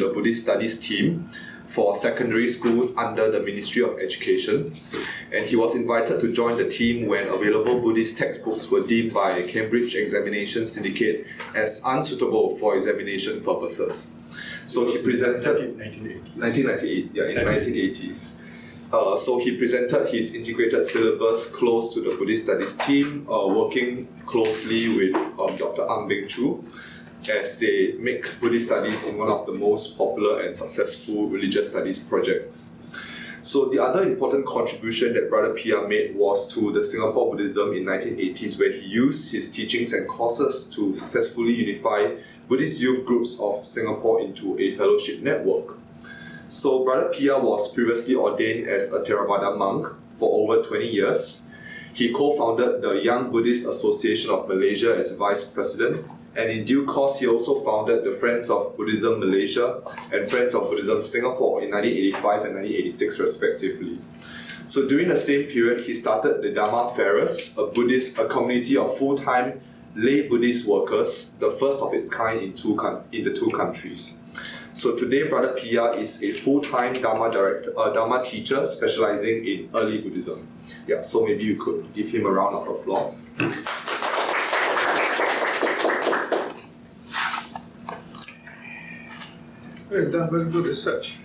the Buddhist Studies team for secondary schools under the Ministry of Education, and he was invited to join the team when available Buddhist textbooks were deemed by Cambridge Examination Syndicate as unsuitable for examination purposes. So he presented 1998, yeah, in the 1980s. So he presented his integrated syllabus close to the Buddhist Studies team, working closely with Dr. Ang Beng Chu, as they make Buddhist studies in one of the most popular and successful religious studies projects. So the other important contribution that Brother Piya made was to the Singapore Buddhism in 1980s, where he used his teachings and courses to successfully unify Buddhist youth groups of Singapore into a fellowship network. So Brother Piya was previously ordained as a Theravada monk for over 20 years. He co-founded the Young Buddhist Association of Malaysia as vice president, and in due course he also founded the Friends of Buddhism Malaysia and Friends of Buddhism Singapore in 1985 and 1986 respectively. So during the same period, he started the Dharma Ferris, a community of full-time lay Buddhist workers, the first of its kind in the two countries. So today, Brother Piya is a full-time Dharma teacher specializing in early Buddhism. Yeah, so maybe you could give him a round of applause. We've done very good research.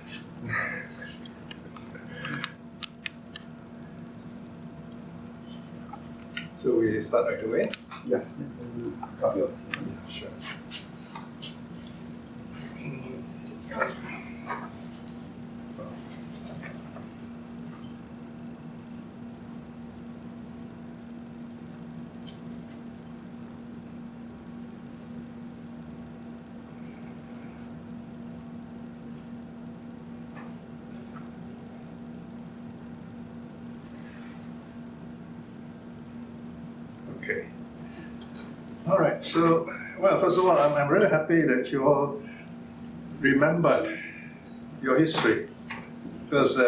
So we start right away? Yeah. Talk yours. Sure. Okay. All right. So, well, first of all, I'm really happy that you all remembered your history, because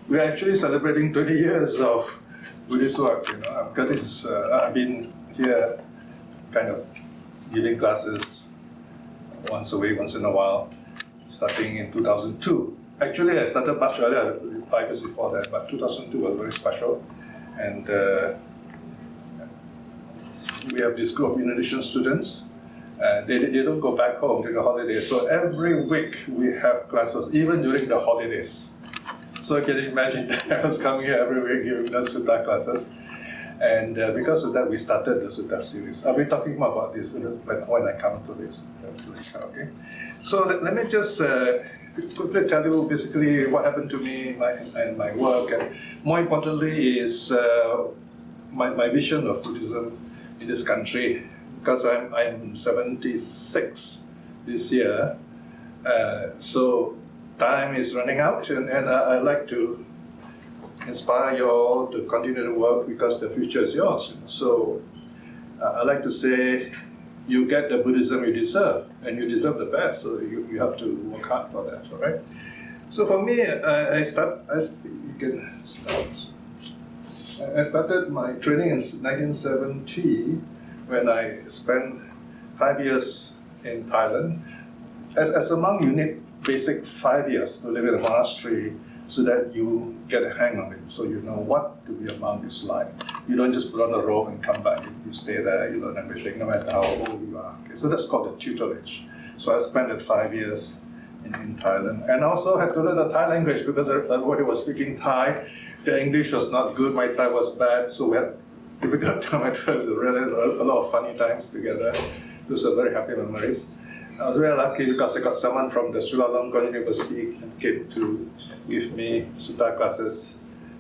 we're actually celebrating 20 years of Buddhist work. Because this is, I've been here, kind of giving classes once a week, once in a while, starting in 2002. Actually, I started much earlier, 5 years before that, but 2002 was very special, and. We have this group of Indonesian students. They don't go back home during the holidays. So every week we have classes, even during the holidays. So can you imagine that I was coming here every week giving us Sutta classes. And because of that, we started the Sutta series. I'll be talking more about this when I come to this. Okay. So let me just quickly tell you basically what happened to me and my work. And more importantly is my vision of Buddhism in this country, because I'm 76 this year, so time is running out, and I'd like to inspire you all to continue to work, because the future is yours. So I like to say, you get the Buddhism you deserve, and you deserve the best, so you have to work hard for that, all right? So for me, I started my training in 1970 when I spent 5 years in Thailand. As a monk, you need basic 5 years to live in a monastery so that you get a hang of it, so you know what to be a monk is like. You don't just put on a robe and come back. You stay there, you learn everything, no matter how old you are. Okay, so that's called the tutelage. So I spent 5 years in Thailand, and also had to learn the Thai language, because everybody was speaking Thai. The English was not good, my Thai was bad, so we had difficult time at first. Really a lot of funny times together. Those are very happy memories. I was very lucky because I got someone from the Chulalongkorn University came to give me Sutta classes,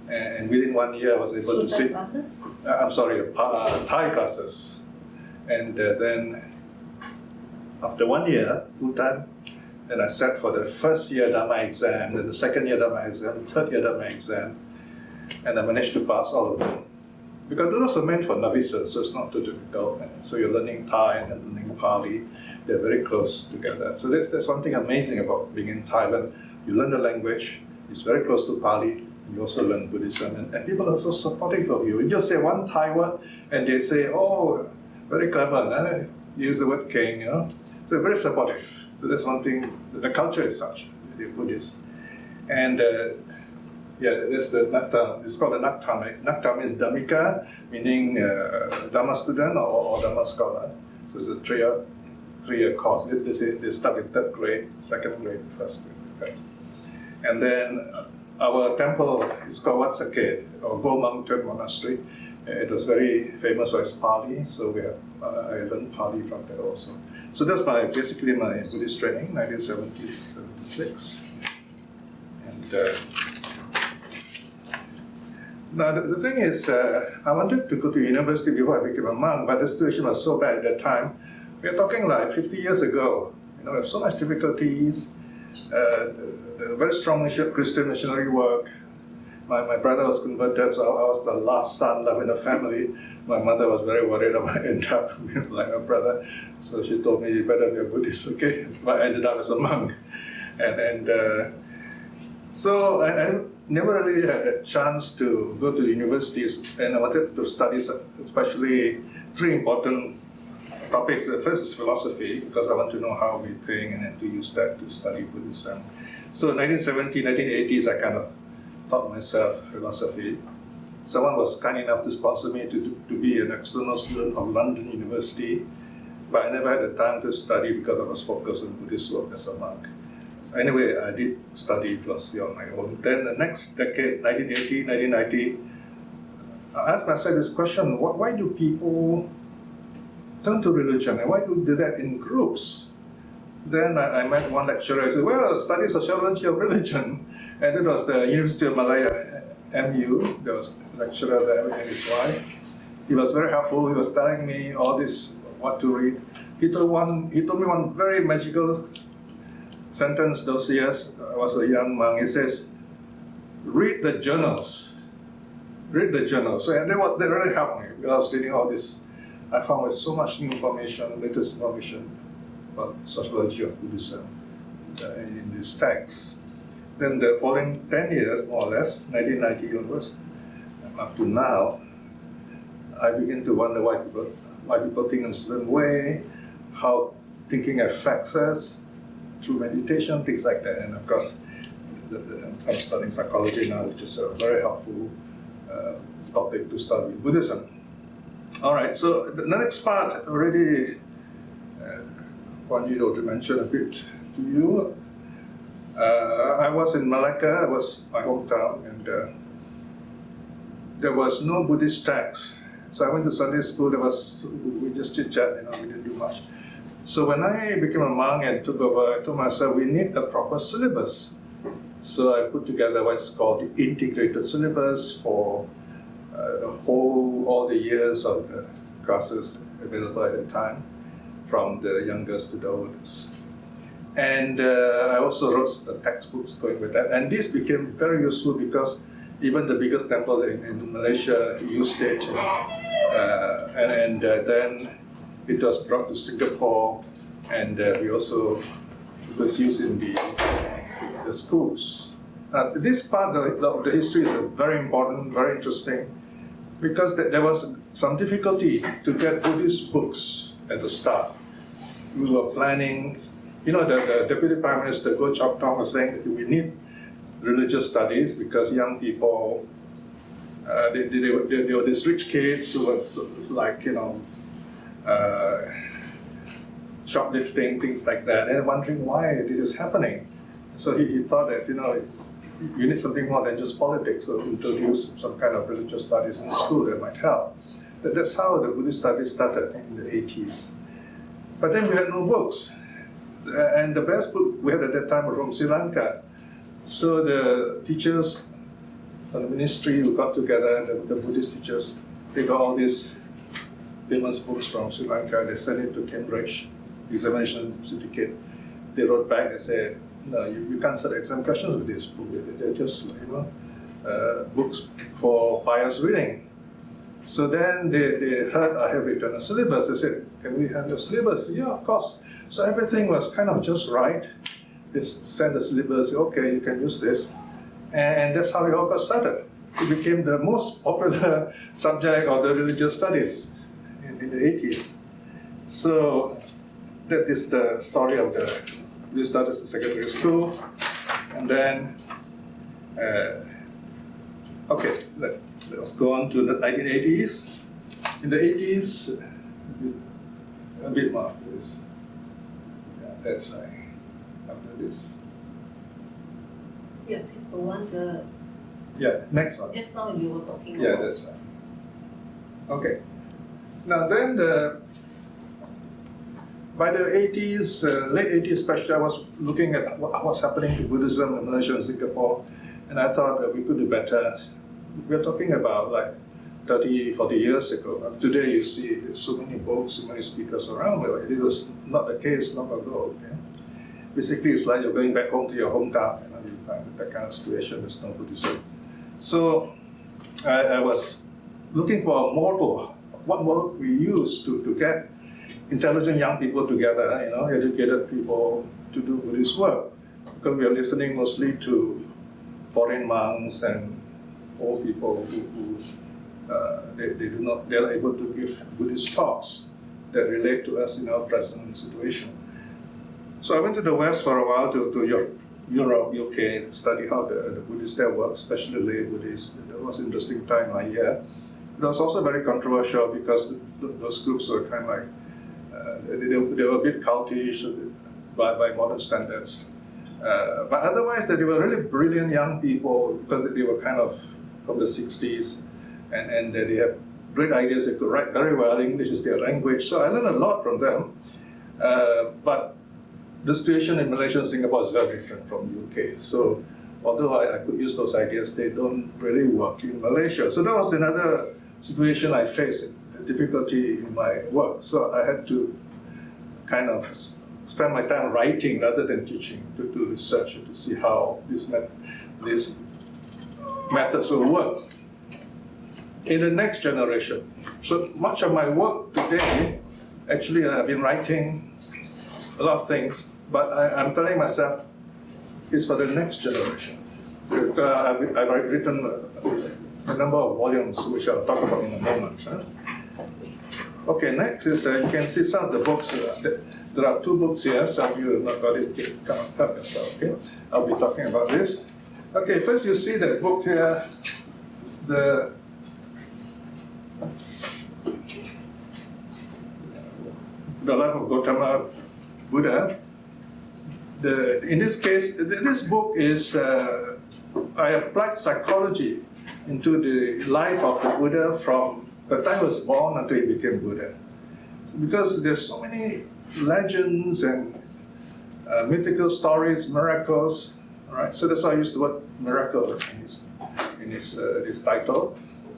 and within 1 year I was able to sit. Classes? Thai classes, and then after 1 year full time. Then I sat for the first year Dharma exam, then the second year Dharma exam, third year Dharma exam, and I managed to pass all of them. Because those are meant for novices, so it's not too difficult. So you're learning Thai and then learning Pali. They're very close together. So that's one thing amazing about being in Thailand. You learn the language, it's very close to Pali. You also learn Buddhism, and people are so supportive of you. You just say one Thai word, and they say, oh, very clever. Use the word king, So they're very supportive. So that's one thing. The culture is such, the Buddhists. And there's the Naktam. It's called the Naktam. Right? Naktam is Dhammika, meaning Dharma student or Dharma scholar. So it's a three-year course. They start in 3rd grade, 2nd grade, 1st grade. And then our temple is called Wat Saket, or Gold Mountain Monastery. It was very famous for its Pali, so I learned Pali from there also. So that's basically my Buddhist training, 1976. And now the thing is, I wanted to go to university before I became a monk, but the situation was so bad at that time. We're talking like 50 years ago. We have so much difficulties. Very strong Christian missionary work. My brother was converted, so I was the last son left in the family. My mother was very worried about end up like my brother, so she told me, you better be a Buddhist, okay? But I ended up as a monk. So I never really had a chance to go to universities, and I wanted to study especially 3 important topics. The first is philosophy, because I want to know how we think and then to use that to study Buddhism. So 1970s, 1980s, I kind of taught myself philosophy. Someone was kind enough to sponsor me to be an external student of London University, but I never had the time to study because I was focused on Buddhist work as a monk. So anyway, I did study philosophy on my own. Then the next decade, 1980, 1990, I asked myself this question: why do people turn to religion, and why do they do that in groups? Then I met one lecturer. I said, well, study sociology of religion. And it was the University of Malaya, MU. There was a lecturer there and his wife. He was very helpful. He was telling me all this, what to read. He told me one very magical sentence those years. I was a young monk. He says, read the journals. Read the journals. So, and they really helped me. Because I was reading all this. I found with so much new information, latest information about sociology of Buddhism in these texts. Then the following 10 years, more or less, 1990 onwards, up to now, I begin to wonder why people think in a certain way, how thinking affects us through meditation, things like that. And of course, I'm studying psychology now, which is a very helpful topic to study Buddhism. All right, so the next part already want you to mention a bit to you. I was in Malacca, it was my hometown, and there was no Buddhist text. So I went to Sunday school, we just chit-chat, we didn't do much. So when I became a monk and took over, I told myself, we need a proper syllabus. So I put together what's called the integrated syllabus for all the years of the classes available at the time, from the youngest to the oldest. And I also wrote the textbooks going with that. And this became very useful because even the biggest temple in Malaysia used it. And then it was brought to Singapore, and it was used in the schools. This part of the history is very important, very interesting, because there was some difficulty to get Buddhist books at the start. We were planning, the Deputy Prime Minister Goh Chok Tong was saying that we need religious studies because young people, they were these rich kids who were like, shoplifting, things like that, and wondering why this is happening. So he thought that, you need something more than just politics, so introduce some kind of religious studies in school that might help. That's how the Buddhist studies started in the 80s. But then we had no books. And the best book we had at that time was from Sri Lanka. So the teachers from the ministry who got together, the Buddhist teachers, they got all these famous books from Sri Lanka. They sent it to Cambridge examination syndicate. They wrote back and said, no, you can't set exam questions with this book. They're just books for pious reading. So then they heard I have written a syllabus. They said, can we have the syllabus? Yeah, of course. So everything was kind of just right. They sent the syllabus, okay, you can use this. And that's how it all got started. It became the most popular subject of the religious studies in the 80s. So that is the story of we started in secondary school, and then, okay, let's go on to the 1980s. In the 80s, a bit more after this. Yeah, that's right. After this. Yeah, it's the one Yeah, next one. just now you were talking about. Yeah, that's right. Okay. Now then, by the 80s, late 80s especially, I was looking at what's happening to Buddhism in Malaysia and Singapore, and I thought that we could do better. We're talking about like 30, 40 years ago. Today you see so many books, so many speakers around. It was not the case long ago. Okay? Basically, it's like you're going back home to your hometown. You find that kind of situation, there's no Buddhism. So I was looking for a model. What model we use to get intelligent young people together, educated people to do Buddhist work. Because we are listening mostly to foreign monks and old people who they're able to give Buddhist talks that relate to us in our present situation. So I went to the West for a while, to Europe, UK, to study how the Buddhists there work, especially lay Buddhists. It was an interesting time I hear. It was also very controversial because those groups were kind of like, they were a bit cultish by modern standards. But otherwise, they were really brilliant young people because they were kind of from the 60s and they have great ideas. They could write very well. English is their language. So I learned a lot from them. But the situation in Malaysia and Singapore is very different from UK. So although I could use those ideas, they don't really work in Malaysia. So that was another situation I faced, difficulty in my work. So I had to kind of spend my time writing rather than teaching, to do research to see how these methods will work in the next generation. So much of my work today, actually I've been writing a lot of things, but I'm telling myself it's for the next generation. I've written a number of volumes, which I'll talk about in a moment. Okay, next is, you can see some of the books. There are two books here, some of you have not got it, come and help yourself, okay? I'll be talking about this. Okay, first you see the book here, The Life of Gautama Buddha. In this case, this book is, I applied psychology into the life of the Buddha from the time he was born until he became Buddha. Because there's so many legends and mythical stories, miracles, right? So that's why I used the word miracle in his title,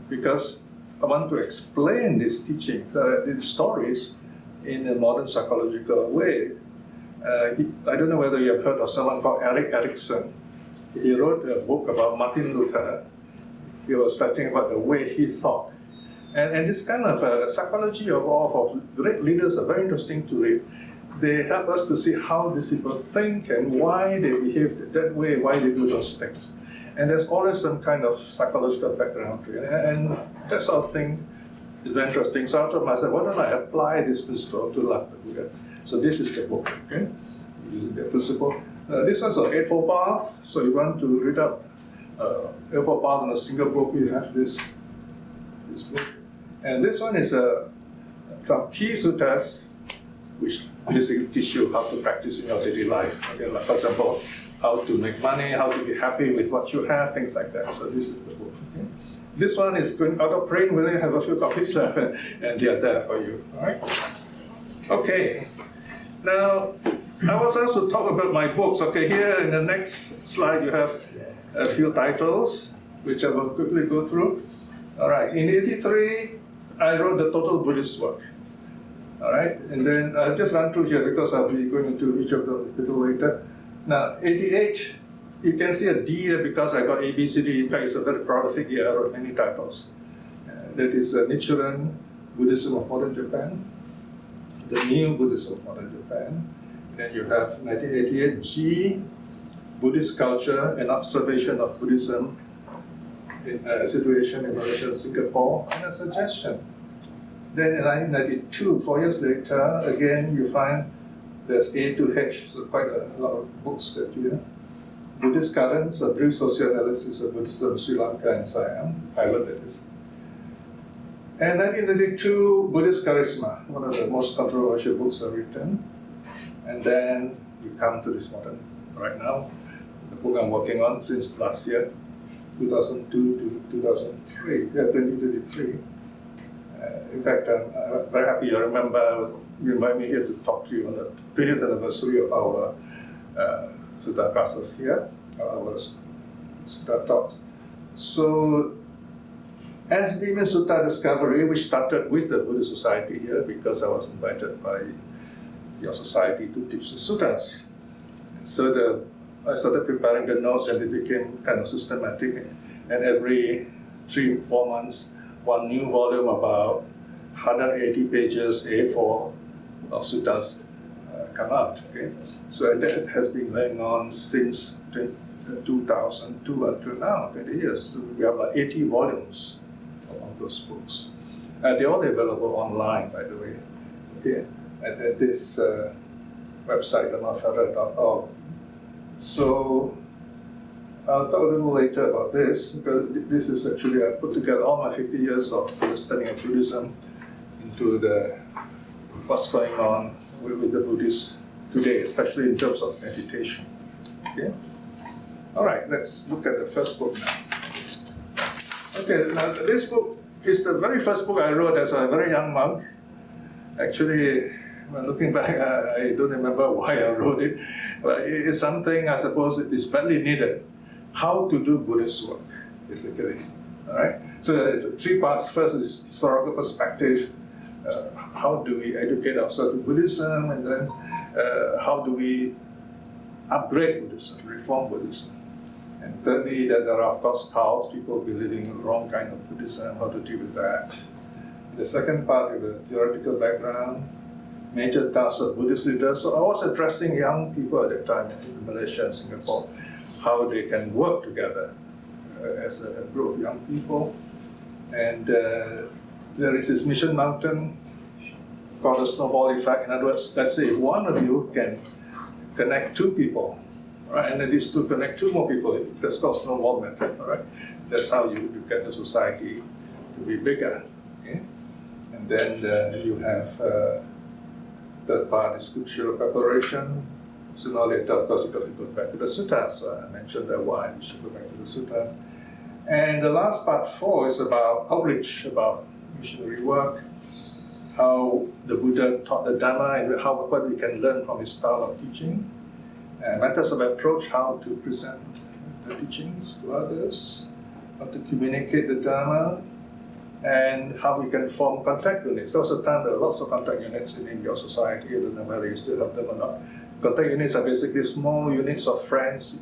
because I want to explain these teachings, these stories, in a modern psychological way. I don't know whether you have heard of someone called Erik Erikson. He wrote a book about Martin Luther. He was studying about the way he thought. And this kind of psychology of great leaders are very interesting to read. They help us to see how these people think and why they behave that way, why they do those things. And there's always some kind of psychological background to it. And that sort of thing is very interesting. So I told myself, why don't I apply this principle to life of Buddha? So this is the book, okay? Using the principle. This one's an Eightfold Path. So you want to read up Eightfold Path in a single book, you have this book. And this one is some key suttas, which basically teach you how to practice in your daily life. Okay, like for example, how to make money, how to be happy with what you have, things like that. So this is the book. Okay? This one is going out of print. We only have a few copies left, and they are there for you. All right. Okay. Now, I was asked to talk about my books. Okay, here in the next slide, you have a few titles, which I will quickly go through. All right. In '83, I wrote the Total Buddhist Work. All right, and then I'll just run through here because I'll be going into each of them a little later. Now, '88, you can see a D here because I got A, B, C, D. In fact, it's a very prolific year. I wrote many titles. That is Nichiren, Buddhism of Modern Japan, the New Buddhism of Modern Japan. Then you have 1988 G, Buddhist Culture and Observation of Buddhism in a Situation in Malaysia and Singapore, and a suggestion. Then in 1992, 4 years later, again you find There's A to H, so quite a lot of books that you have. Buddhist Currents, a brief socio-analysis of Buddhism, Sri Lanka and Siam, Thailand that is. And 1932, Buddhist Charisma, one of the most controversial books I've written. And then we come to this modern, right now, the book I'm working on since last year, 2002 to 2023. In fact, I'm very happy. I remember you invited me here to talk to you on the 20th anniversary of our Sutta classes here, our Sutta talks. So, as the Sutta Discovery, which started with the Buddhist Society here, because I was invited by your society to teach the suttas. So I started preparing the notes and it became kind of systematic. And every 3-4 months, one new volume about 180 pages A4 of suttas come out. Okay? So that has been going on since 2002 until now, 20 years. So we have like 80 volumes of those books. They're all available online, by the way. Okay? At this website, dhamma.org. So I'll talk a little later about this, because this is actually, I put together all my 50 years of understanding of Buddhism into what's going on with the Buddhists today, especially in terms of meditation. Okay? All right, let's look at the first book now. Okay, now this book is the very first book I wrote as a very young monk. Actually, when looking back, I don't remember why I wrote it, but it's something I suppose is badly needed. How to do Buddhist work, basically. All right. So it's 3 parts. First is historical perspective. How do we educate ourselves in Buddhism, and then how do we upgrade Buddhism, reform Buddhism, and thirdly, that there are of course cults, people believing in the wrong kind of Buddhism, how to deal with that. The second part is the theoretical background, major tasks of Buddhist leaders. So I was addressing young people at that time in Malaysia and Singapore, how they can work together as a group of young people. And there is this mission mountain called the snowball effect. In other words, let's say one of you can connect 2 people, right? And then these 2 connect 2 more people. That's called snowball method, all right? That's how you get the society to be bigger. Okay? And then you have third part is scriptural preparation. Sooner or later, of course, you've got to go back to the suttas. So I mentioned that why we should go back to the suttas. And the last part 4 is about outreach, about missionary work, how the Buddha taught the Dharma, and what we can learn from his style of teaching, and methods of approach, how to present the teachings to others, how to communicate the Dharma, and how we can form contact units. There was a time there were lots of contact units in your society. I don't know whether you still have them or not. Contact units are basically small units of friends.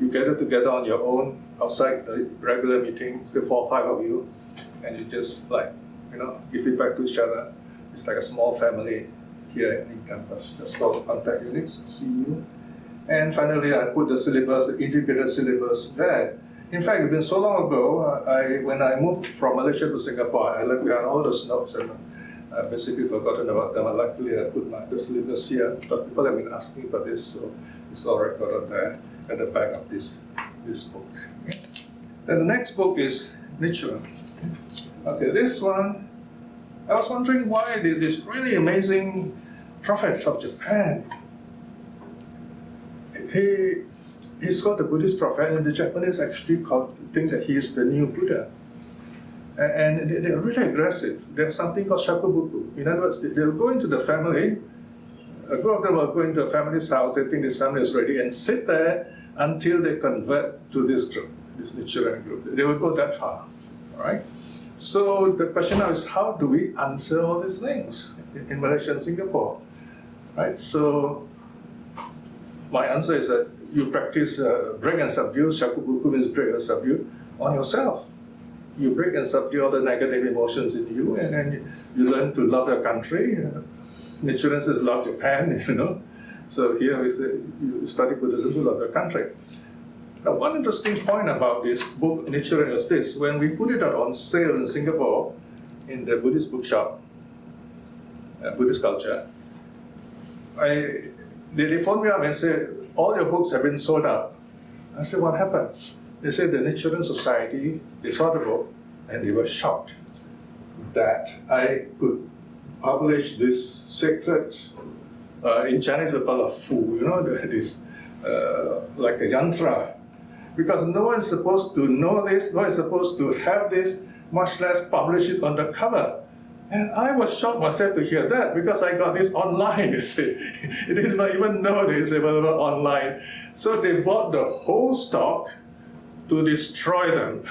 You gather together on your own outside the regular meeting, say 4 or 5 of you, and you just give feedback to each other. It's like a small family here in campus. That's called contact units, CU. And finally, I put the syllabus, the integrated syllabus there. In fact, it's been so long ago, when I moved from Malaysia to Singapore, I left behind all those notes and I've basically forgotten about them. Luckily, I put the syllabus here, but people have been asking for this, so it's all recorded there at the back of this book. Okay. Then the next book is Nichiren. Okay, this one, I was wondering why this really amazing prophet of Japan, he's called the Buddhist prophet, and the Japanese actually think that he is the new Buddha. And they're really aggressive. They have something called shakubuku. In other words, they'll go into the family, a group of them will go into a family's house, they think this family is ready, and sit there until they convert to this group, this Nichiren group. They will go that far, all right? So the question now is, how do we answer all these things in Malaysia and Singapore, right? So my answer is that you practice break and subdue. Shakubuku means break and subdue on yourself. You break and subdue all the negative emotions in you, and then you learn to love your country. Nichiren says love Japan, So here we say you study Buddhism to love your country. Now, one interesting point about this book, Nichiren, is this. When we put it out on sale in Singapore, in the Buddhist bookshop, Buddhist culture, they phoned me up and said, all your books have been sold out. I said, what happened? They said the Children's Society, they saw the book and they were shocked that I could publish this sacred, in Chinese we call it fu, this like a yantra, because no one's supposed to know this, no one's supposed to have this, much less publish it on the cover. And I was shocked myself to hear that because I got this online, you see. I did not even know that it's available online. So they bought the whole stock to destroy them.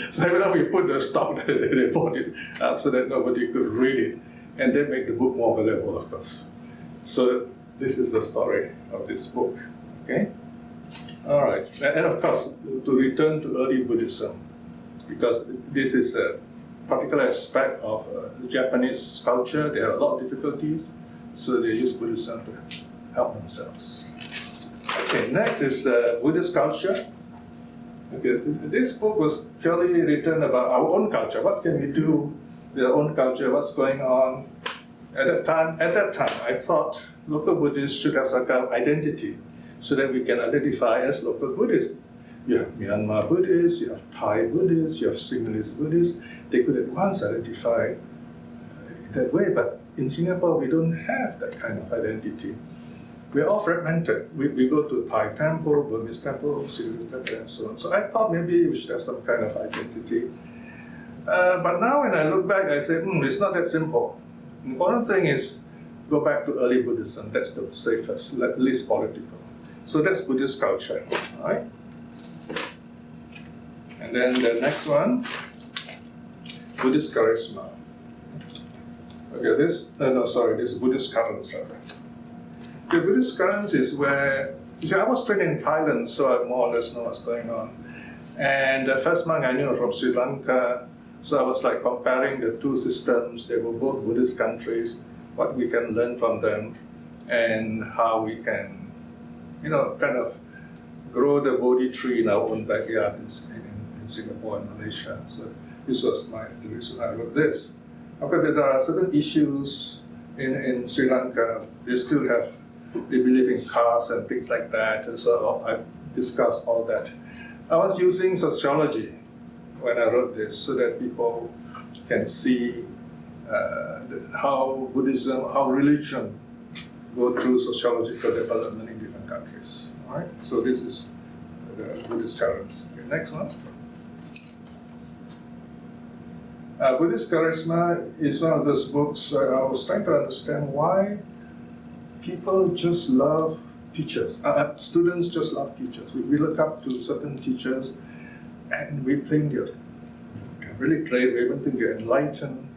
So every time we put the stock, they bought it out so that nobody could read it. And they make the book more valuable, of course. So this is the story of this book, okay? All right, and of course, to return to early Buddhism, because this is a particular aspect of Japanese culture. They have a lot of difficulties, so they use Buddhism to help themselves. Okay, next is Buddhist culture. Okay, this book was purely written about our own culture. What can we do with our own culture? What's going on? At that time, I thought local Buddhists should have some kind of identity so that we can identify as local Buddhists. You have Myanmar Buddhists, you have Thai Buddhists, you have Sinhalese Buddhists. They could at once identify that way, but in Singapore we don't have that kind of identity. We're all fragmented. We go to Thai temple, Burmese temple, Sinhalese temple, and so on. So I thought maybe we should have some kind of identity. But now when I look back, I say, it's not that simple. The important thing is go back to early Buddhism. That's the safest, least political. So that's Buddhist culture, all right? And then the next one, Buddhist charisma. Okay, this is Buddhist currents. The Buddhist currents is where, I was trained in Thailand, so I more or less know what's going on. And the first monk I knew from Sri Lanka, so I was like comparing the two systems. They were both Buddhist countries, what we can learn from them, and how we can, kind of grow the Bodhi tree in our own backyard in Singapore and Malaysia. So this was the reason I wrote this. Okay, there are certain issues in Sri Lanka. They believe in castes and things like that. And so I discussed all that. I was using sociology when I wrote this so that people can see how Buddhism, how religion go through sociological development in different countries. All right. So this is the Buddhist currents. Okay, next one. Buddhist Charisma is one of those books I was trying to understand why people just love teachers. Students just love teachers. We look up to certain teachers and we think they're really great, we even think they're enlightened,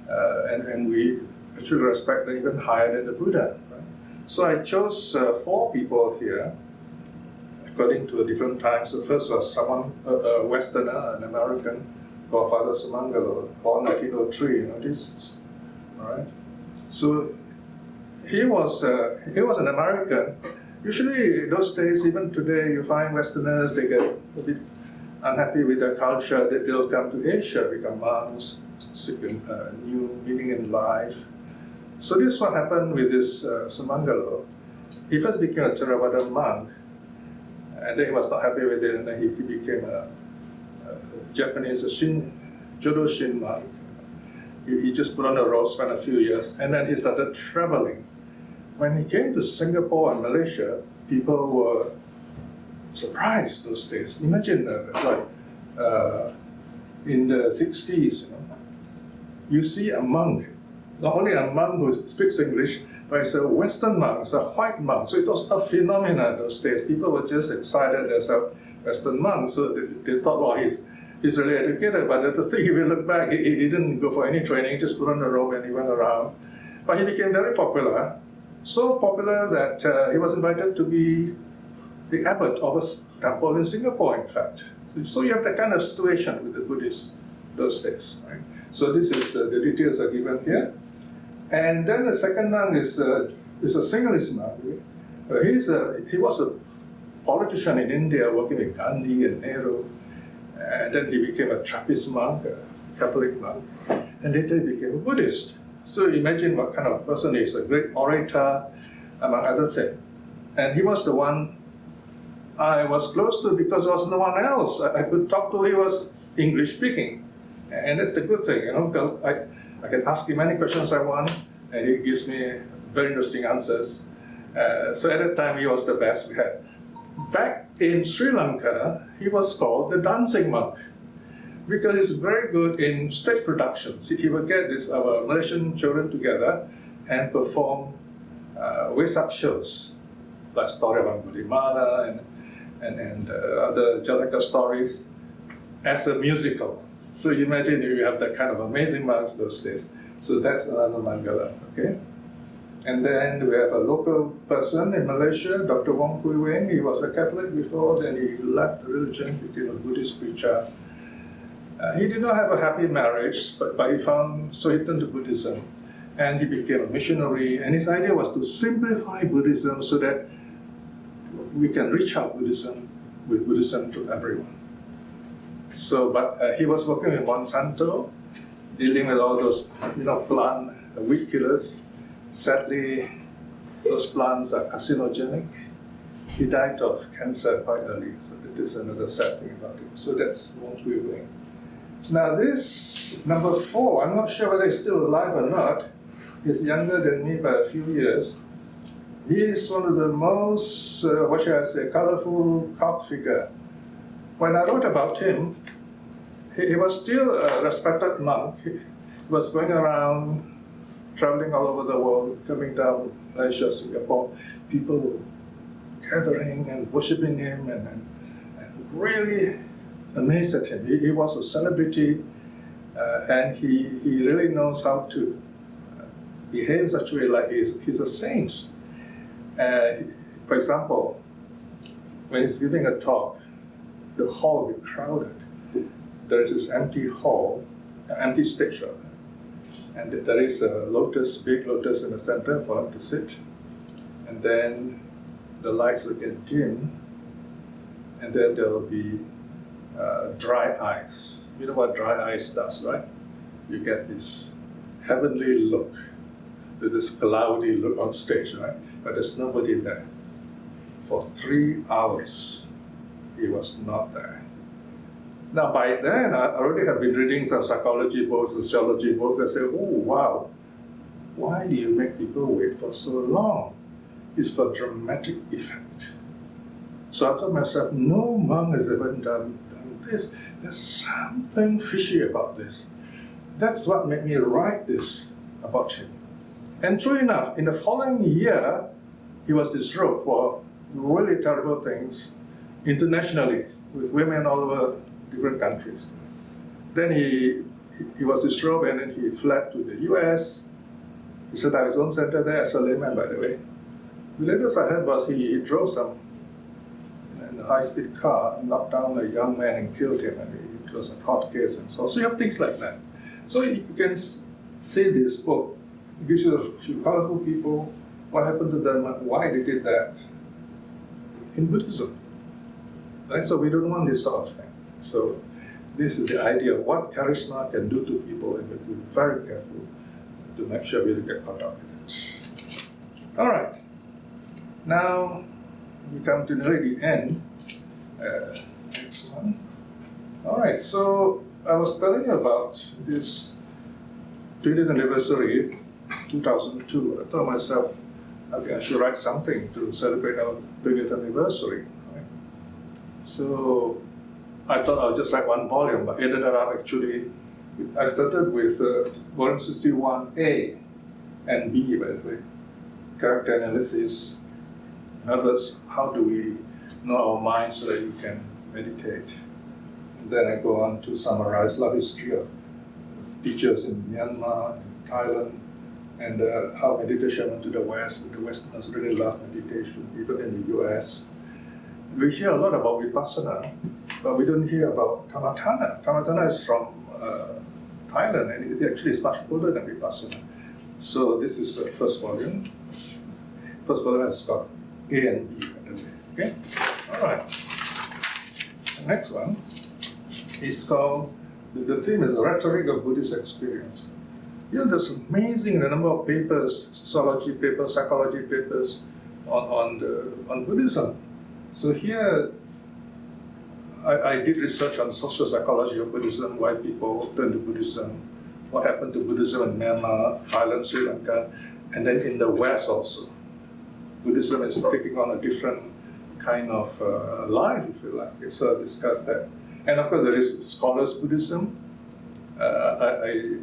and we actually respect them even higher than the Buddha. Right? So I chose 4 people here, according to different times. The first was someone, a Westerner, an American, called Father Sumangalo, born 1903. This, all right. So he was an American. Usually, those days, even today, you find Westerners, they get a bit unhappy with their culture, that they'll come to Asia, become monks, seek a new meaning in life. So this is what happened with this Sumangalo. He first became a Theravada monk, and then he was not happy with it, and then he became a Japanese Jodo Shin monk. He just put on the robe, spent a few years, and then he started traveling. When he came to Singapore and Malaysia, people were surprised those days. Imagine, in the 60s, you see a monk, not only a monk who speaks English, but it's a Western monk, it's a white monk. So it was a phenomenon those days. People were just excited as a Western monk, so they thought, well, he's really educated. But the thing, if you look back, he didn't go for any training, he just put on the robe and he went around. But he became very popular, so popular that he was invited to be the abbot of a temple in Singapore, in fact. So you have that kind of situation with the Buddhists those days, right? So this is the details are given here. And then the second monk is a Sinhalese monk. He was a politician in India working with Gandhi and Nehru. And then he became a Trappist monk, a Catholic monk. And later he became a Buddhist. So imagine what kind of person he is, a great orator, among other things. And he was the one I was close to because there was no one else I could talk to. He was English speaking. And that's the good thing, I can ask him any questions I want, and he gives me very interesting answers. So at that time, he was the best we had. Back in Sri Lanka, he was called the dancing monk because he's very good in stage productions. He would get our Malaysian children together and perform Wesak shows, like Story of Angulimala and other Jataka stories as a musical. So you imagine you have that kind of amazing monks those days. So that's another Mangala, okay? And then we have a local person in Malaysia, Dr. Wong Kui Weng. He was a Catholic before, then he left the religion, became a Buddhist preacher. He did not have a happy marriage, but he turned to Buddhism, and he became a missionary. And his idea was to simplify Buddhism so that we can reach out with Buddhism to everyone. So, but he was working with Monsanto, dealing with all those, plant weed killers. Sadly, those plants are carcinogenic. He died of cancer quite early, so that is another sad thing about it. So that's Wong Kui Weng. Now this number 4, I'm not sure whether he's still alive or not. He's younger than me by a few years. He is one of the most, colorful cult figure. When I wrote about him, he was still a respected monk. He was going around, traveling all over the world, coming down Malaysia, Singapore. People were gathering and worshiping him and really amazed at him. He was a celebrity, and he really knows how to behave in such a way like he's a saint. For example, when he's giving a talk, the hall will be crowded. There is this empty stage rather. And there is a big lotus in the center for him to sit. And then the lights will get dim, and then there will be dry ice. You know what dry ice does, right? You get this heavenly look, with this cloudy look on stage, right? But there's nobody there. For 3 hours, he was not there. Now, by then, I already have been reading some psychology books, sociology books. I say, oh, wow, why do you make people wait for so long? It's for dramatic effect. So I told myself, no monk has ever done this. There's something fishy about this. That's what made me write this about him. And true enough, in the following year, he was disrobed for really terrible things internationally, with women all over different countries. Then he was disrobed, and then he fled to the US. He set up his own center there as a layman, by the way. The latest I heard was he drove in a high-speed car, knocked down a young man and killed him, and it was a court case and so on. So you have things like that. So you can see this book. It gives you a few colorful people, what happened to them, why they did that in Buddhism. Right? So we don't want this sort of thing. So this is the idea of what charisma can do to people, and we have to be very careful to make sure we don't get caught up in it. All right. Now we come to nearly the end. Next one. All right. So I was telling you about this 20th anniversary, 2002. I told myself, okay, I should write something to celebrate our 20th anniversary. Right? So I thought I'll just write one volume, but ended up actually, I started with volume 61A and B, by the way, character analysis. In other words, how do we know our minds so that we can meditate? And then I go on to summarize the history of teachers in Myanmar, in Thailand, and how meditation went to the West. The Westerners really love meditation, even in the US. We hear a lot about Vipassana, but we don't hear about Kamatana. Kamatana is from Thailand, and it actually is much older than Vipassana. So this is the first volume. First volume has got A and B, okay? All right. The next one is called, the theme is the rhetoric of Buddhist experience. There's amazing the number of papers, sociology papers, psychology papers, on Buddhism. So here, I did research on social psychology of Buddhism, why people turn to Buddhism, what happened to Buddhism in Myanmar, Thailand, Sri Lanka, and then in the West also. Buddhism is taking on a different kind of life, if you like. So I discussed that. And of course, there is scholars Buddhism. I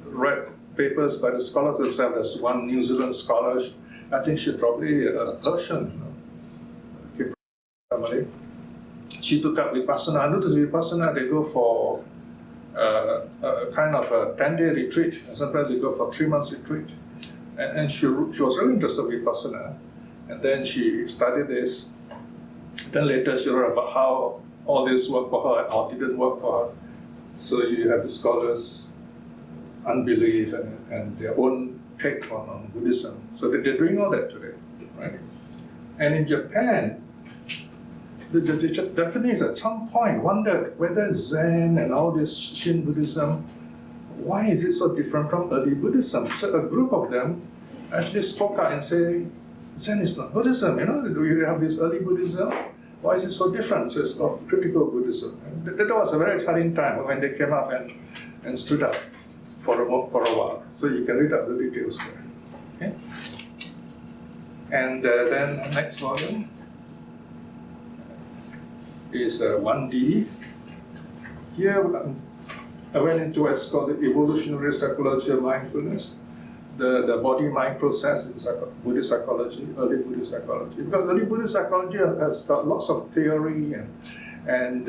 read papers by the scholars themselves. There's one New Zealand scholar, I think she's probably a Persian, family. She took up Vipassana. I noticed Vipassana, they go for a kind of a 10-day retreat. Sometimes they go for 3 months retreat. And she was really interested in Vipassana. And then she studied this. Then later she wrote about how all this worked for her or didn't work for her. So you have the scholars' unbelief and their own take on Buddhism. So they're doing all that today, right? And in Japan, the Japanese at some point wondered whether Zen and all this Shin Buddhism, why is it so different from early Buddhism? So a group of them actually spoke out and said, Zen is not Buddhism, do you have this early Buddhism? Why is it so different? So it's called critical Buddhism. And that was a very exciting time when they came up and stood up for a while. So you can read up the details there. Okay? And then next volume is 1D. Here I went into what's called the evolutionary psychology of mindfulness, the body-mind process in Buddhist psychology, early Buddhist psychology. Because early Buddhist psychology has got lots of theory and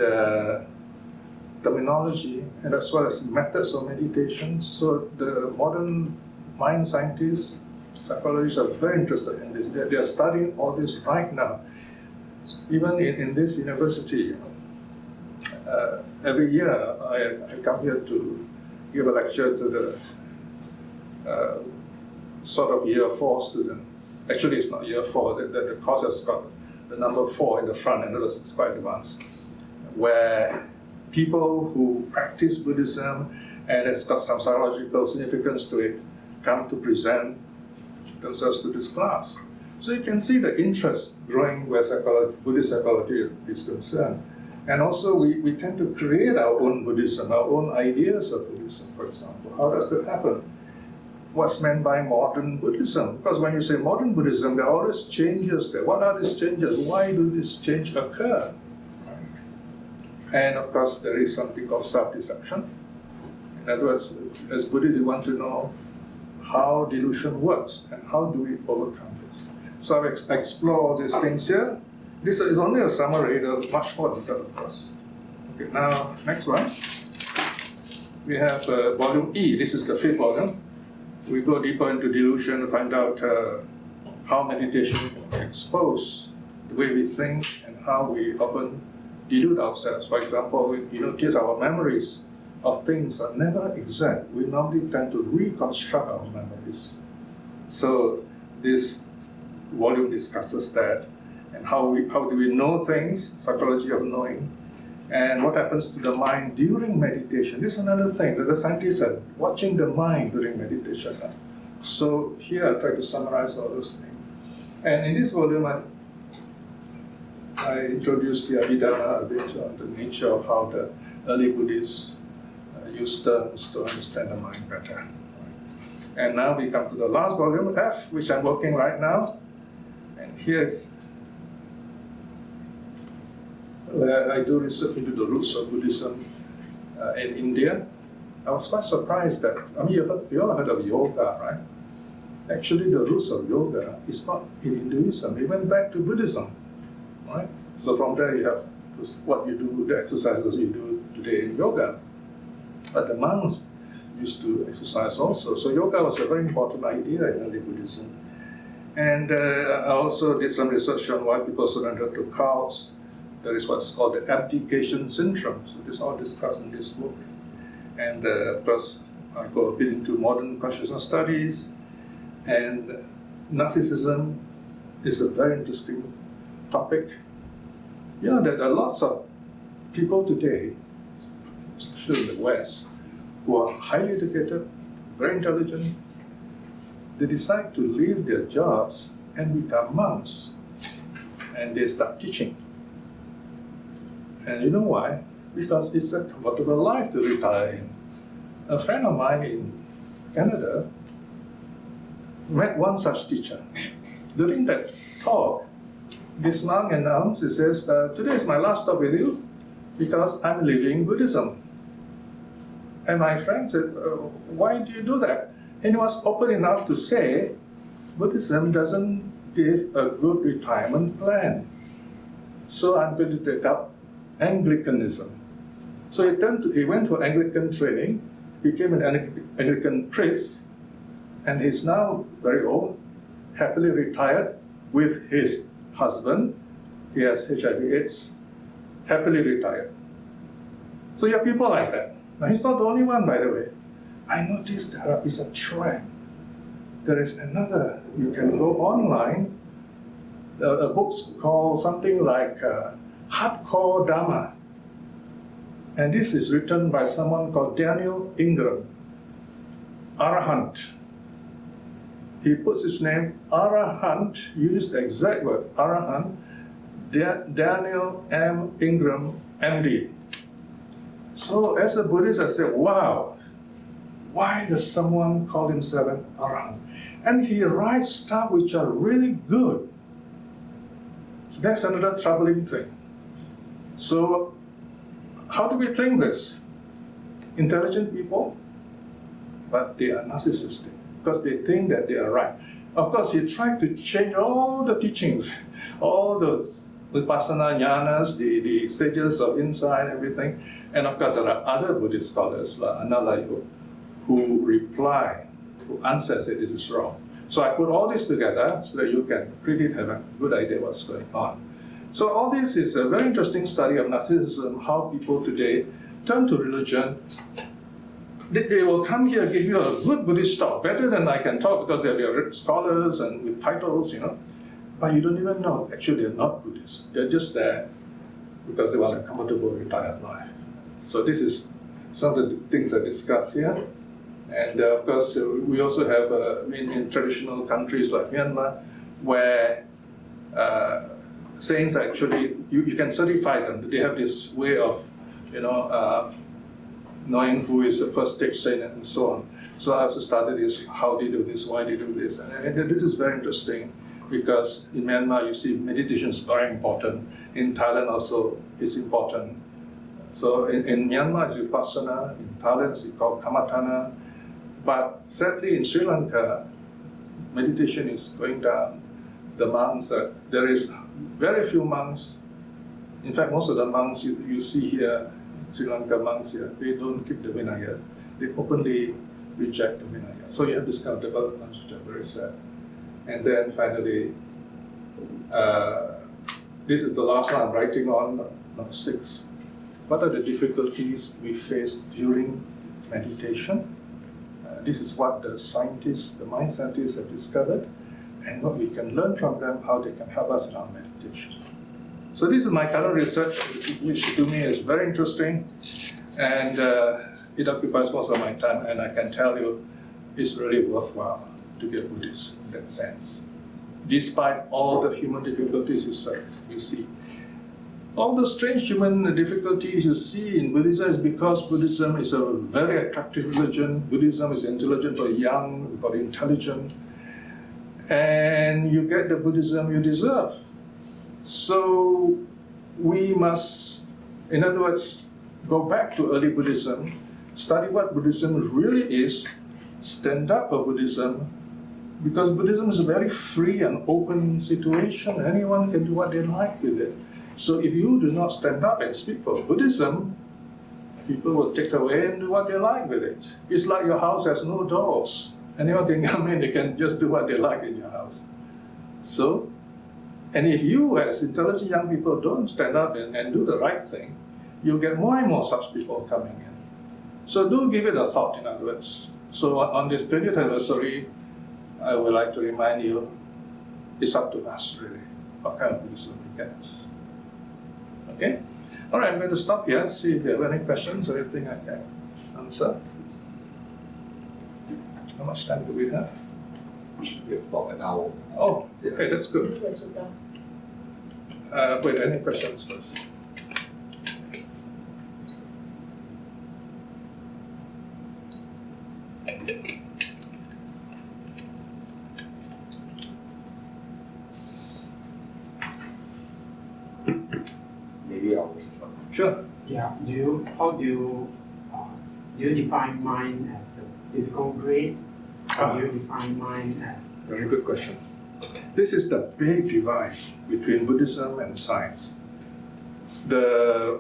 terminology, and as well as methods of meditation. So the modern mind scientists, psychologists are very interested in this. They are studying all this right now. Even in this university, every year I come here to give a lecture to the sort of year 4 student. Actually, it's not year 4. The course has got the number 4 in the front, and it's quite advanced, where people who practice Buddhism and it's got some psychological significance to it come to present themselves to this class. So you can see the interest growing where Buddhist psychology is concerned. And also we tend to create our own Buddhism, our own ideas of Buddhism, for example. How does that happen? What's meant by modern Buddhism? Because when you say modern Buddhism, there are always changes there. What are these changes? Why do these changes occur? And of course, there is something called self-deception. In other words, as Buddhists, we want to know how delusion works and how do we overcome this. So I've explored all these things here. This is only a summary, there's much more detail, of course. Okay, now, next one. We have volume E. This is the 5th volume. We go deeper into delusion to find out how meditation can expose the way we think and how we often delude ourselves. For example, you notice our memories of things are never exact. We normally tend to reconstruct our memories. So this volume discusses that and how do we know things, psychology of knowing, and what happens to the mind during meditation. This is another thing that the scientists are watching the mind during meditation. So here I try to summarize all those things. And in this volume, I introduced the Abhidharma a bit on the nature of how the early Buddhists use terms to understand the mind better. And now we come to the last volume, F, which I'm working right now. And here's where I do research into the roots of Buddhism in India. I was quite surprised that, you all heard of yoga, right? Actually, the roots of yoga is not in Hinduism. It went back to Buddhism, right? So from there you have what you do, the exercises you do today in yoga. But the monks used to exercise also. So yoga was a very important idea in early Buddhism. And I also did some research on why people surrender to cults. There is what's called the abdication syndrome. So this is all discussed in this book. And of course, I go a bit into modern consciousness studies. And narcissism is a very interesting topic. There are lots of people today, especially in the West, who are highly educated, very intelligent. They decide to leave their jobs and become monks. And they start teaching. And you know why? Because it's a comfortable life to retire in. A friend of mine in Canada met one such teacher. During that talk, this monk announced, he says, today is my last talk with you because I'm living Buddhism. And my friend said, why do you do that? And he was open enough to say, Buddhism doesn't give a good retirement plan. So I'm going to take up Anglicanism. So he went for Anglican training, became an Anglican priest, and he's now very old, happily retired with his husband. He has HIV/AIDS, happily retired. So you have people like that. Now he's not the only one, by the way. I noticed there is a trend. There is another, you can go online, a book called something like Hardcore Dharma. And this is written by someone called Daniel Ingram, Arahant. He puts his name, Arahant, used the exact word, Arahant, Daniel M. Ingram, MD. So as a Buddhist, I said, wow, why does someone call himself an Arahant? And he writes stuff which are really good. So that's another troubling thing. So how do we think this? Intelligent people, but they are narcissistic because they think that they are right. Of course, he tried to change all the teachings, all those vipassana jnanas, the stages of insight, everything. And of course, there are other Buddhist scholars like Analayo who reply, who answer, say this is wrong. So I put all this together so that you can really have a good idea what's going on. So all this is a very interesting study of narcissism, how people today turn to religion. They will come here, give you a good Buddhist talk, better than I can talk because they're scholars and with titles, But you don't even know, actually they're not Buddhists. They're just there because they want a comfortable retired life. So this is some of the things I discuss here. And of course, we also have in traditional countries like Myanmar, where saints actually, you can certify them. They have this way of, knowing who is the first stage saint and so on. So I also studied this, how they do this, why they do this. And this is very interesting because in Myanmar, you see meditation is very important. In Thailand also, it's important. So in Myanmar, it's vipassana. In Thailand, it's called kamathana. But sadly, in Sri Lanka, meditation is going down. The monks, there is very few monks. In fact, most of the monks you see here, Sri Lanka monks here, they don't keep the Vinaya. They openly reject the Vinaya. So you have this kind of developments which are very sad. And then finally, this is the last one I'm writing on, number 6. What are the difficulties we face during meditation? This is what the scientists, the mind scientists have discovered, and what we can learn from them, how they can help us in our meditation. So this is my current research, which to me is very interesting, and it occupies most of my time, and I can tell you it's really worthwhile to be a Buddhist in that sense, despite all the human difficulties you see. All the strange human difficulties you see in Buddhism is because Buddhism is a very attractive religion. Buddhism is intelligent for young, for the intelligent, and you get the Buddhism you deserve. So we must, in other words, go back to early Buddhism, study what Buddhism really is, stand up for Buddhism, because Buddhism is a very free and open situation. Anyone can do what they like with it. So if you do not stand up and speak for Buddhism, people will take away and do what they like with it. It's like your house has no doors. Anyone can come in, they can just do what they like in your house. So, and if you as intelligent young people don't stand up and do the right thing, you'll get more and more such people coming in. So do give it a thought, in other words. So on this 20th anniversary, I would like to remind you, it's up to us really, what kind of Buddhism we get. Okay? All right, I'm going to stop here, see if there are any questions or anything I can answer. How much time do we have? We have about an hour. Oh, Yeah. okay, that's good. The Sutta. Wait, any questions first? Maybe I'll start. Sure. Yeah. How do you define mind as the physical brain? How do you define mind as Very good question. This is the big divide between Buddhism and science. The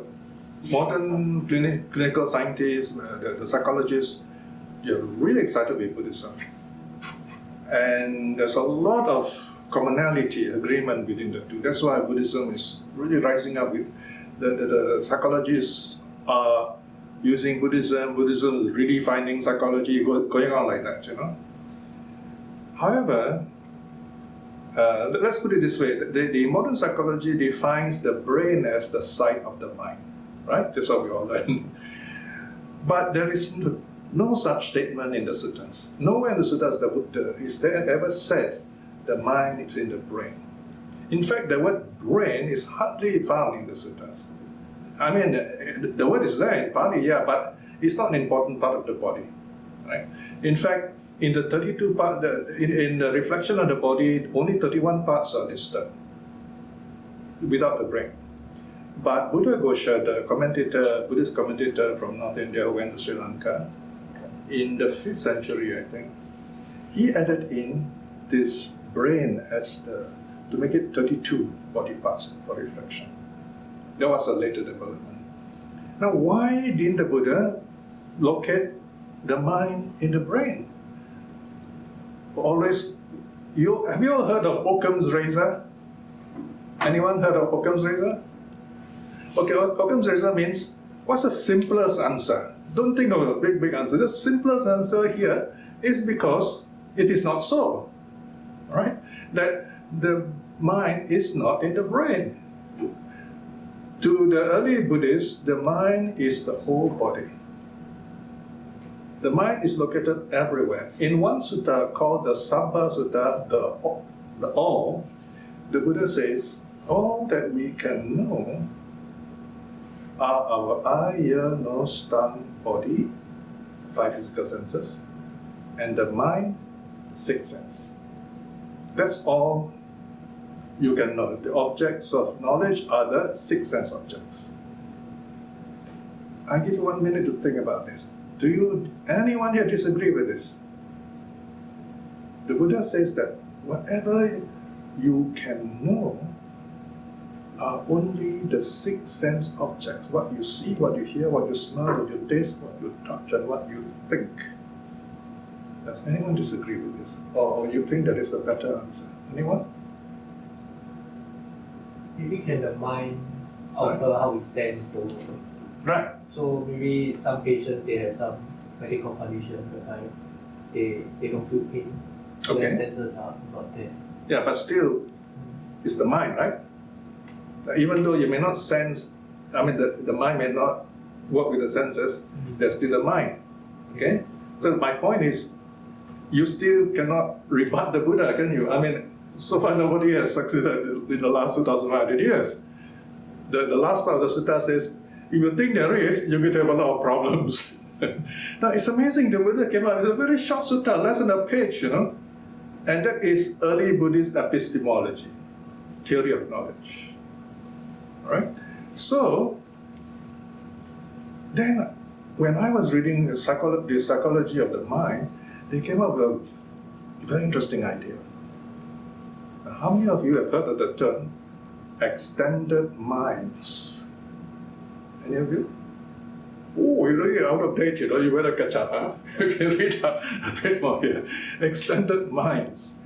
modern clinical scientists, the psychologists, they're really excited with Buddhism. And there's a lot of commonality, agreement between the two. That's why Buddhism is really rising up with the psychologists are using Buddhism. Buddhism is really finding psychology, going on like that, you know. However, let's put it this way: the modern psychology defines the brain as the site of the mind, right? That's what we all learn. But there is no such statement in the suttas. Nowhere in the suttas is there ever said the mind is in the brain. In fact, the word brain is hardly found in the suttas. I mean, the word is there in Pali, yeah, but it's not an important part of the body, right? In fact, in the 32 part, in the reflection of the body, only 31 parts are listed without the brain. But Buddha Ghosha, the Buddhist commentator from North India who went to Sri Lanka, in the 5th century, I think, he added in this brain to make it 32 body parts for reflection. That was a later development. Now, why didn't the Buddha locate the mind in the brain? Have you all heard of Occam's razor? Anyone heard of Occam's razor? Okay, Occam's razor means, what's the simplest answer? Don't think of a big answer. The simplest answer here is because it is not so, right? That the mind is not in the brain. To the early Buddhists, the mind is the whole body. The mind is located everywhere. In one sutta called the Sabba Sutta, the all, the Buddha says, all that we can know are our eye, ear, nose, tongue, body, 5 physical senses, and the mind, 6 senses. That's all you can know. The objects of knowledge are the 6 sense objects. I give you 1 minute to think about this. Anyone here disagree with this? The Buddha says that whatever you can know are only the 6 sense objects. What you see, what you hear, what you smell, what you taste, what you touch, and what you think. Does anyone disagree with this? Or you think that is a better answer? Anyone? Maybe can the mind Sorry? alter how we sense the world? Right. So maybe some patients they have some medical condition whereby they don't feel pain. So Okay. their senses are not there. Yeah, but still, it's the mind, right? Even though you may not sense, the mind may not work with the senses, there's still the mind. Okay? So my point is, you still cannot rebut the Buddha, can you? So far nobody has succeeded in the last 2,500 years. The last part of the sutta says, if you think there is, you're going to have a lot of problems. Now it's amazing, the Buddha came out, it's a very short sutta, less than a page, you know. And that is early Buddhist epistemology, theory of knowledge. Right? So, then when I was reading the psychology of the mind, they came up with a very interesting idea. How many of you have heard of the term extended minds? Any of you? Oh, you're really out of date, you know, you better catch up, huh? You can read up a bit more here. Extended minds.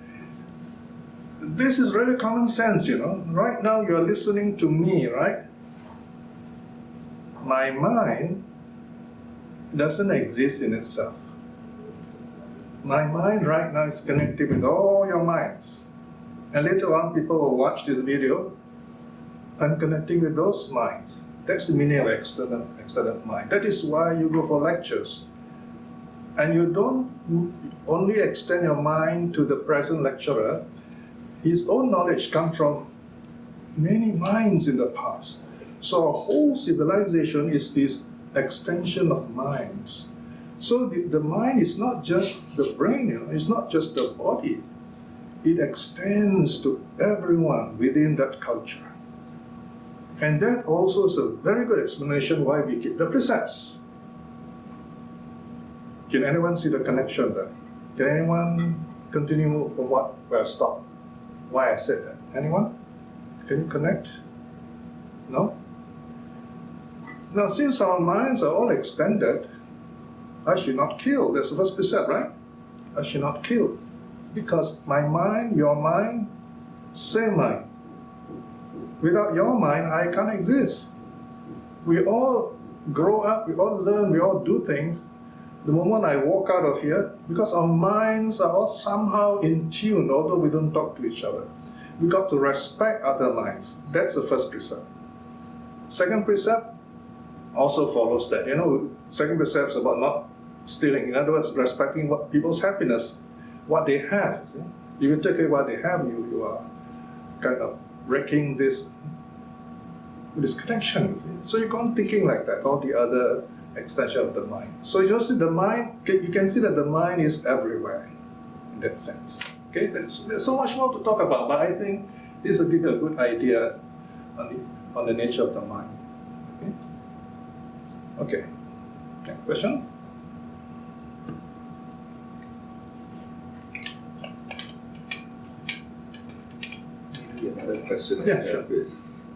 This is really common sense, you know. Right now you're listening to me, right? My mind doesn't exist in itself. My mind right now is connected with all your minds. And later on, people will watch this video and connecting with those minds. That's the meaning of extended mind. That is why you go for lectures. And you don't only extend your mind to the present lecturer. His own knowledge comes from many minds in the past. So our whole civilization is this extension of minds. So the mind is not just the brain, it's not just the body. It extends to everyone within that culture. And that also is a very good explanation why we keep the precepts. Can anyone see the connection there? Can anyone continue from where I stopped? Why I said that? Anyone? Can you connect? No? Now, since our minds are all extended, I should not kill. That's the first precept, right? I should not kill. Because my mind, your mind, same mind. Without your mind, I can't exist. We all grow up, we all learn, we all do things. The moment I walk out of here, because our minds are all somehow in tune, although we don't talk to each other. We got to respect other minds. That's the first precept. Second precept also follows that. Second precept is about not stealing. In other words, respecting what people's happiness, what they have. See? If you take away what they have, you are kind of breaking this connection. See? So you go on thinking like that, all the other extension of the mind. So you see the mind, you can see that the mind is everywhere in that sense. Okay, there's so much more to talk about, but I think this will give you a good idea on the nature of the mind. Okay. Next question? Maybe another question I Yeah, have sure. is,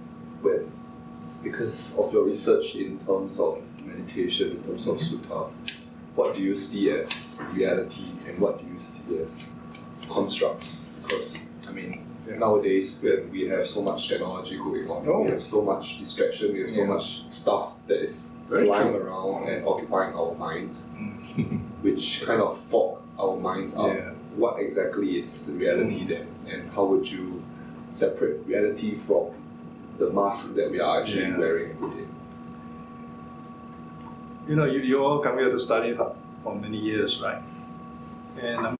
because of your research in terms of meditation, in terms of suttas, what do you see as reality and what do you see as constructs? Because, nowadays when we have so much technology going on, we have so much distraction, we have so much stuff that is Very flying true. around and occupying our minds, which kind of fog our minds out. Yeah. What exactly is reality then? And how would you separate reality from the masks that we are actually wearing every day? You all come here to study for many years, right? And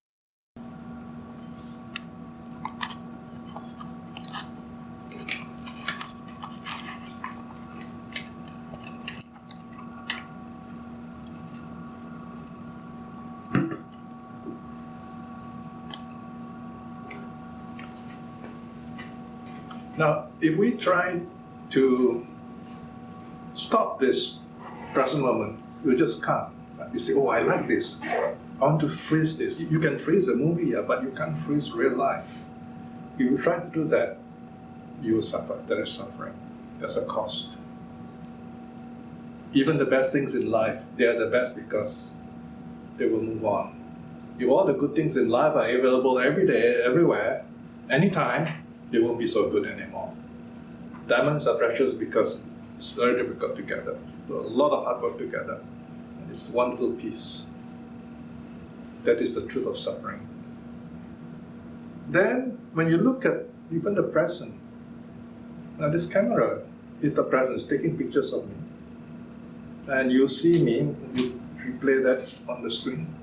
now, if we try to stop this present moment, you just can't. You say, oh, I like this. I want to freeze this. You can freeze a movie, but you can't freeze real life. If you try to do that, you will suffer. There is suffering. There's a cost. Even the best things in life, they are the best because they will move on. If all the good things in life are available every day, everywhere, anytime, they won't be so good anymore. Diamonds are precious because it's very difficult to gather. A lot of hard work together. And it's one little piece. That is the truth of suffering. Then, when you look at even the present, now this camera is the present, it's taking pictures of me. And you see me, you replay that on the screen.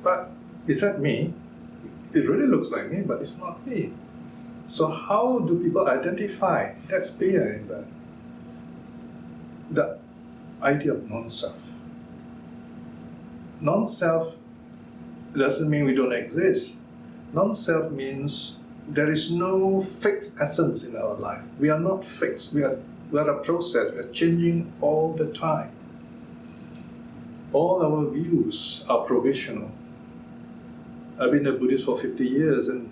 But is that me? It really looks like me, but it's not me. So how do people identify? That's Piya in that. The idea of non-self. Non-self doesn't mean we don't exist. Non-self means there is no fixed essence in our life. We are not fixed. We are a process. We are changing all the time. All our views are provisional. I've been a Buddhist for 50 years and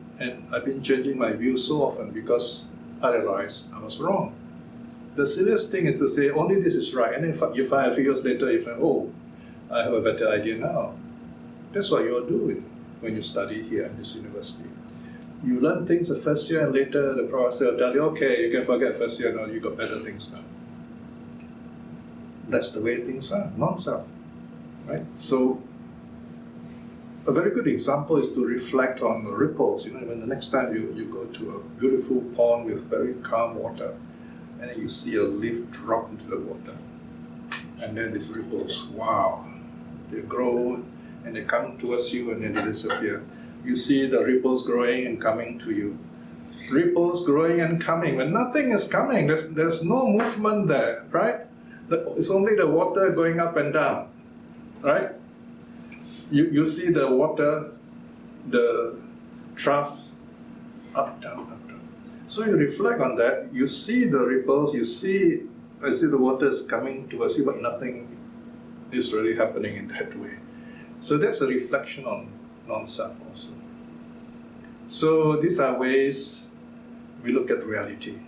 I've been changing my views so often because I realized I was wrong. The serious thing is to say only this is right, and then you find a few years later you find, oh, I have a better idea now. That's what you're doing when you study here in this university. You learn things the first year and later the professor will tell you, okay, you can forget first year now, you got better things now. That's the way things are, non-self, right? So a very good example is to reflect on the ripples. When the next time you go to a beautiful pond with very calm water, and then you see a leaf drop into the water. And then these ripples, wow, they grow, and they come towards you and then they disappear. You see the ripples growing and coming to you. Ripples growing and coming. When nothing is coming, there's no movement there, right? It's only the water going up and down, right? You see the water, the troughs, up, down, up, down. So you reflect on that, you see the ripples, I see the water is coming towards you, but nothing is really happening in that way. So that's a reflection on non-self also. So these are ways we look at reality.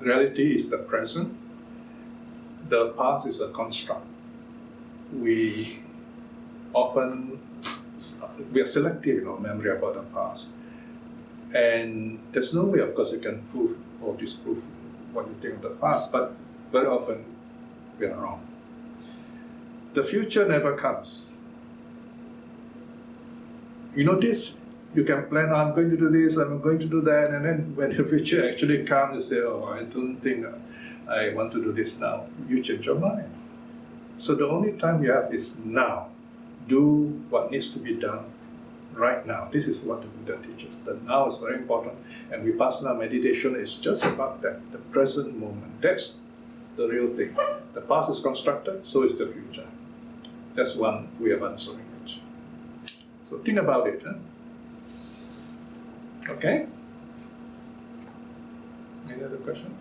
Reality is the present. The past is a construct. We are selective in our memory about the past. And there's no way, of course, you can prove or disprove what you think of the past, but very often we are wrong. The future never comes. You notice, you can plan, I'm going to do this, I'm going to do that, and then when the future actually comes, you say, oh, I don't think I want to do this now. You change your mind. So the only time you have is now. Do what needs to be done right now. This is what the Buddha teaches. The now is very important, and Vipassana meditation is just about that, the present moment. That's the real thing. The past is constructed, so is the future. That's one way of answering it. So think about it. Huh? Okay? Any other question?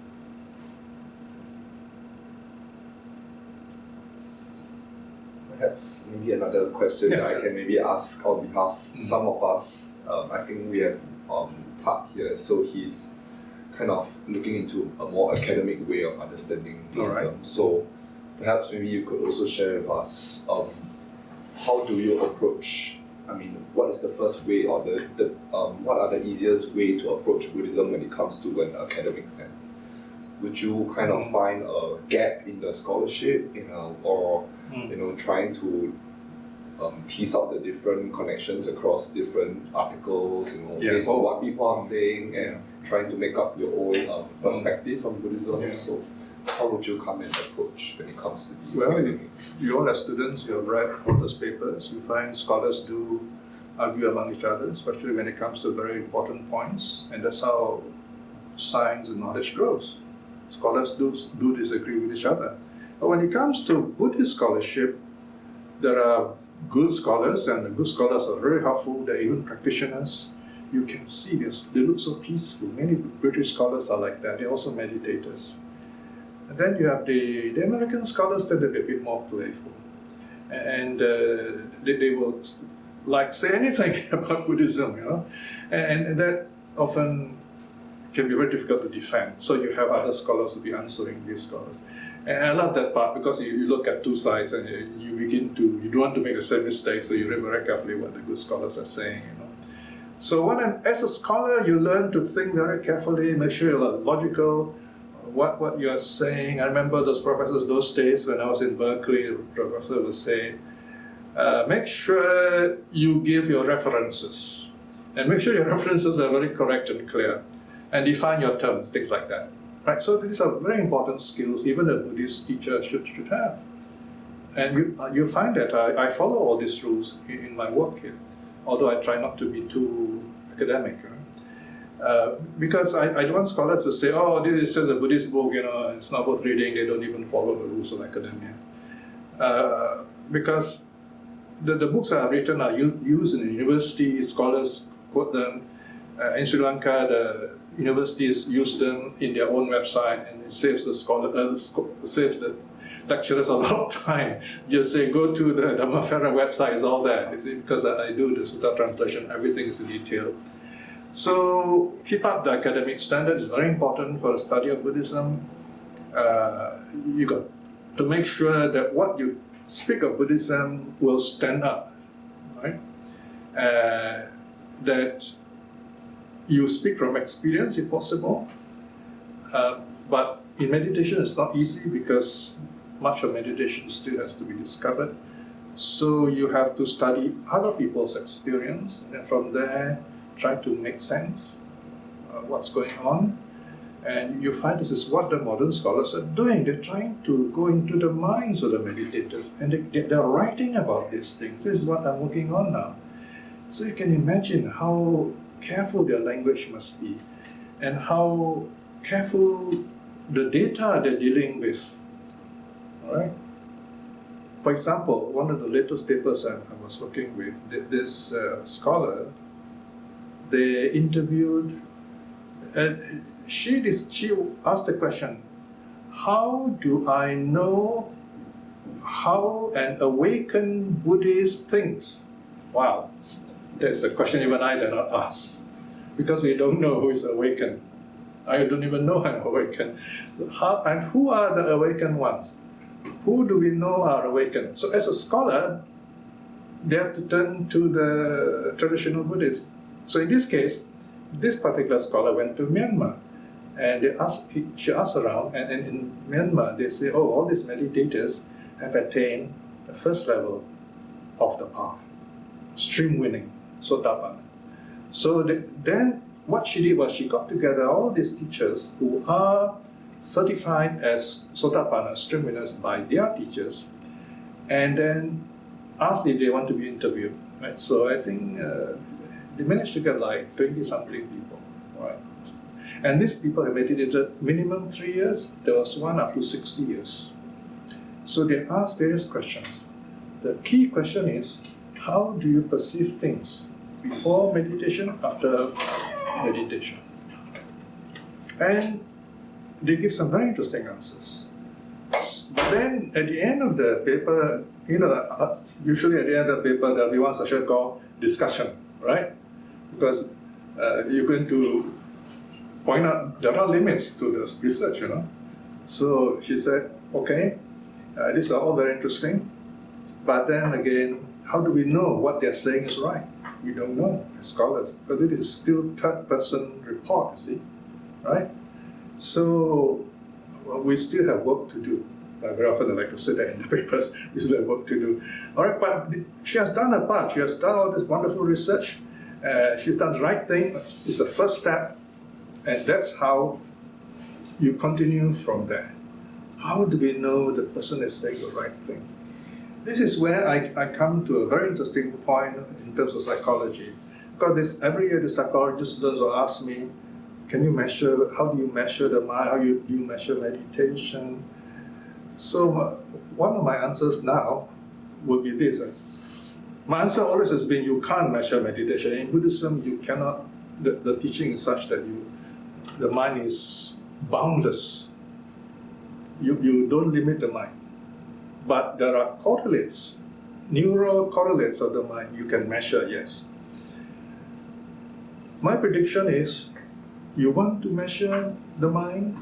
Perhaps maybe another question Yeah, that sure. I can maybe ask on behalf. Some of us, I think we have Park here, so he's kind of looking into a more academic way of understanding Buddhism. Alright. So perhaps maybe you could also share with us how do you approach, what is the first way or what are the easiest way to approach Buddhism when it comes to an academic sense? Would you kind of find a gap in the scholarship, or trying to tease out the different connections across different articles, based on what people are saying, and trying to make up your own perspective on Buddhism? Yeah. So how would you come and approach when it comes to the Well, academic? you all as students, you have read all those papers, you find scholars do argue among each other, especially when it comes to very important points, and that's how science and knowledge grows. Scholars do disagree with each other. But when it comes to Buddhist scholarship, there are good scholars, and the good scholars are very helpful. They're even practitioners. You can see this, they look so peaceful. Many British scholars are like that. They're also meditators. And then you have the American scholars that are a bit more playful. And they will say anything about Buddhism, and that often can be very difficult to defend. So you have other scholars who be answering these scholars. And I love that part because you look at two sides and you don't want to make the same mistake, so you read very carefully what the good scholars are saying, So as a scholar, you learn to think very carefully, make sure you're logical, what you are saying. I remember those professors those days when I was in Berkeley, the professor would say, make sure you give your references. And make sure your references are very correct and clear. And define your terms, things like that. Right? So these are very important skills even a Buddhist teacher should have. And you find that I follow all these rules in my work here, although I try not to be too academic. Because I don't want scholars to say, oh, this is just a Buddhist book, it's not worth reading, they don't even follow the rules of academia. Because the books are written are used in the university, scholars quote them. In Sri Lanka, the universities use them in their own website, and it saves saves the lecturers a lot of time. Just say, go to the Dhamma website, it's all there. You see, because I do the sutta translation, everything is in detail. So keep up the academic standard. It's very important for the study of Buddhism. You got to make sure that what you speak of Buddhism will stand up, right? That you speak from experience if possible, but in meditation it's not easy because much of meditation still has to be discovered. So you have to study other people's experience, and then from there try to make sense what's going on. And you find this is what the modern scholars are doing. They're trying to go into the minds of the meditators, and they're writing about these things. This is what I'm working on now. So you can imagine how careful their language must be, and how careful the data they're dealing with. All right. For example, one of the latest papers I was working with, this scholar, they interviewed, and she asked the question, how do I know how an awakened Buddhist thinks? Wow, that's a question even I did not ask, because we don't know who is awakened. I don't even know I'm awakened. So and who are the awakened ones? Who do we know are awakened? So as a scholar, they have to turn to the traditional Buddhists. So in this case, this particular scholar went to Myanmar, and she asked around, and in Myanmar they say, oh, all these meditators have attained the first level of the path, stream winning, sotapanna. So then what she did was she got together all these teachers who are certified as sotapanna, stream winners by their teachers, and then asked if they want to be interviewed. Right? So I think they managed to get like 20-something people. Right? And these people have meditated minimum 3 years. There was one up to 60 years. So they asked various questions. The key question is, how do you perceive things before meditation, after meditation? And they give some very interesting answers. But then at the end of the paper, usually at the end of the paper there'll be one session called discussion, right? Because you're going to point out there are limits to this research, So she said, okay, these are all very interesting, but then again, how do we know what they're saying is right? We don't know as scholars, because it is still third-person report, you see, right? So we still have work to do. Very often I like to say that in the papers, we still have work to do. All right, but she has done her part. She has done all this wonderful research. She's done the right thing. It's the first step, and that's how you continue from there. How do we know the person is saying the right thing? This is where I come to a very interesting point in terms of psychology. Because every year the psychology students will ask me, how do you measure the mind? How do you measure meditation? So one of my answers now will be this. My answer always has been, you can't measure meditation. In Buddhism, you cannot, the teaching is such that the mind is boundless. You don't limit the mind. But there are correlates, neural correlates of the mind you can measure, yes. My prediction is, you want to measure the mind,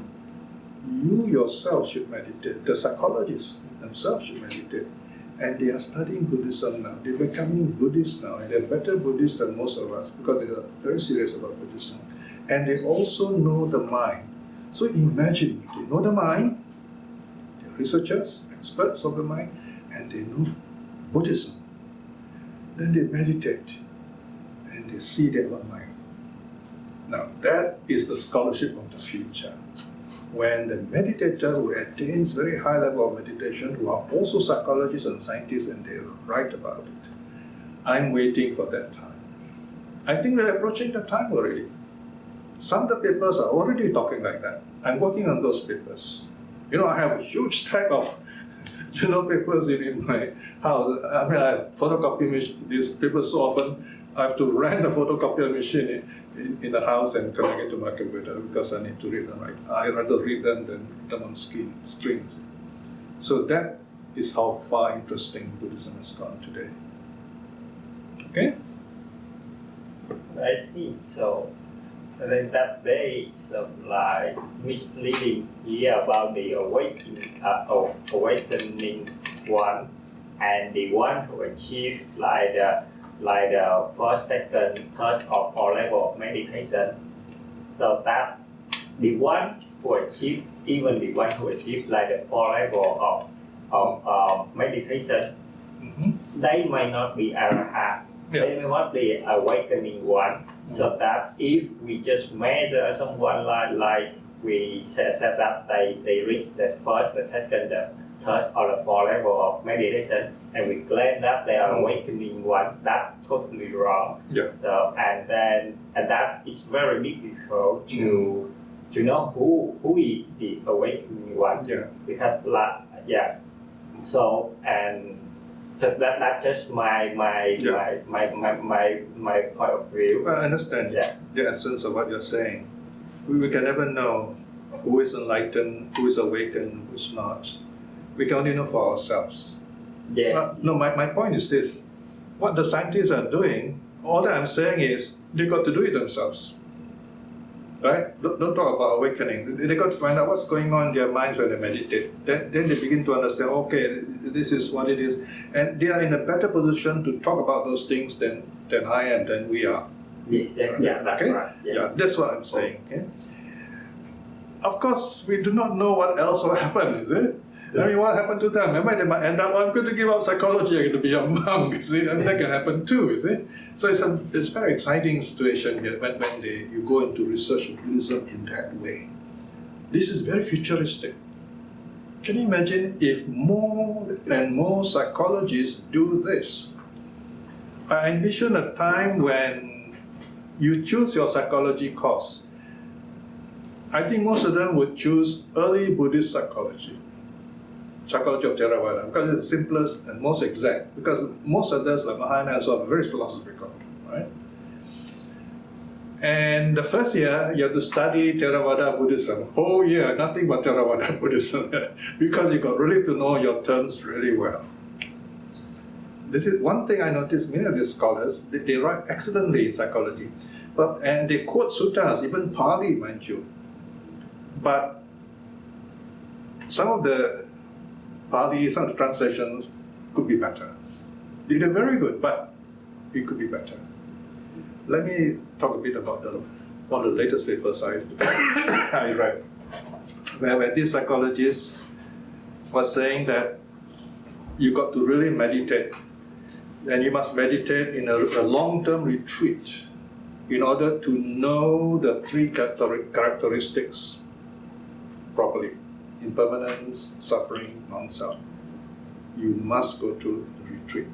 you yourself should meditate. The psychologists themselves should meditate. And they are studying Buddhism now. They're becoming Buddhists now, and they're better Buddhists than most of us because they are very serious about Buddhism. And they also know the mind. So imagine, they know the mind, they're researchers, experts of the mind, and they know Buddhism. Then they meditate, and they see their own mind. Now that is the scholarship of the future. When the meditator who attains very high level of meditation, who are also psychologists and scientists, and they write about it. I'm waiting for that time. I think we're approaching the time already. Some of the papers are already talking like that. I'm working on those papers. I have a huge stack of papers in my house. I mean, I photocopy these papers so often, I have to rent a photocopier machine in the house and connect it to my computer because I need to read them, right? I rather read them than read them on screens. So that is how far interesting Buddhism has gone today. Okay? I think so. And then that there is like misleading here about the awakening one and the one who achieved like the first, second, third, or fourth level of meditation. So that the one who achieved, even the one who achieved like the fourth level of meditation, they might not be arahant. They may not be awakening one. So that if we just measure someone like we set that they reach the first, the second, the third, or the fourth level of meditation, and we claim that they are awakening one. That's totally wrong. Yeah. So and that is very difficult to know who is the awakening one. Yeah. Because so that's just my point of view. I understand the essence of what you're saying. We can never know who is enlightened, who is awakened, who is not. We can only know for ourselves. Yes. No, my point is this. What the scientists are doing, all that I'm saying is they got to do it themselves. Right? Don't talk about awakening. They got to find out what's going on in their minds when they meditate. Then they begin to understand, okay, this is what it is. And they are in a better position to talk about those things than I am, than we are. Yes, that's Okay? right. Yeah, that's what I'm saying. Okay? Of course, we do not know what else will happen, is it? I mean, what happened to them? Maybe they might end up, I'm going to give up psychology, I'm going to be a monk, you see? I mean, that can happen too, you see? So it's a very exciting situation here when you go into research of Buddhism in that way. This is very futuristic. Can you imagine if more and more psychologists do this? I envision a time when you choose your psychology course. I think most of them would choose early Buddhist psychology of Theravada, because it's the simplest and most exact, because most of us, like Mahayana and so on, are very philosophical, right? And the first year, you have to study Theravada Buddhism. Whole year, nothing but Theravada Buddhism, because you got really to know your terms really well. This is one thing I noticed. Many of these scholars, they write excellently in psychology, and they quote suttas, even Pali, mind you. But some of the Pali, some of the translations could be better. They're very good, but it could be better. Let me talk a bit about one of the latest papers I read, where this psychologist was saying that you got to really meditate, and you must meditate in a long-term retreat in order to know the three characteristics properly: impermanence, suffering, non-self. You must go to the retreat.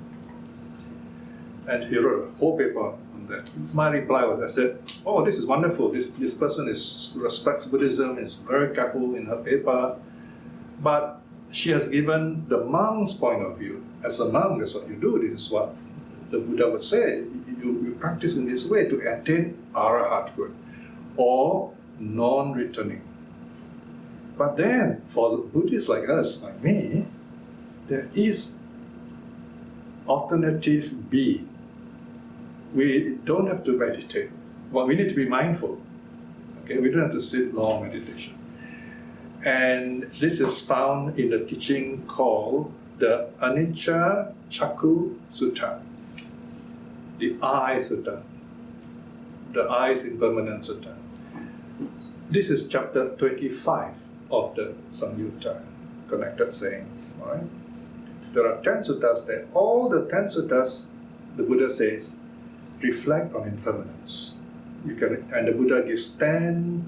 And he wrote a whole paper on that. My reply was, I said, oh, this is wonderful. This person respects Buddhism, is very careful in her paper, but she has given the monk's point of view. As a monk, that's what you do. This is what the Buddha would say. You practice in this way to attain arahathood, or non-returning. But then, for Buddhists like us, like me, there is alternative B. We don't have to meditate. Well, we need to be mindful. Okay, we don't have to sit long meditation. And this is found in the teaching called the Anicca Chakku Sutta, the I Sutta, the I is impermanent Sutta. This is chapter 25 of the Samyutta, Connected Sayings. Right? There are 10 suttas there. All the 10 suttas, the Buddha says, reflect on impermanence. And the Buddha gives 10,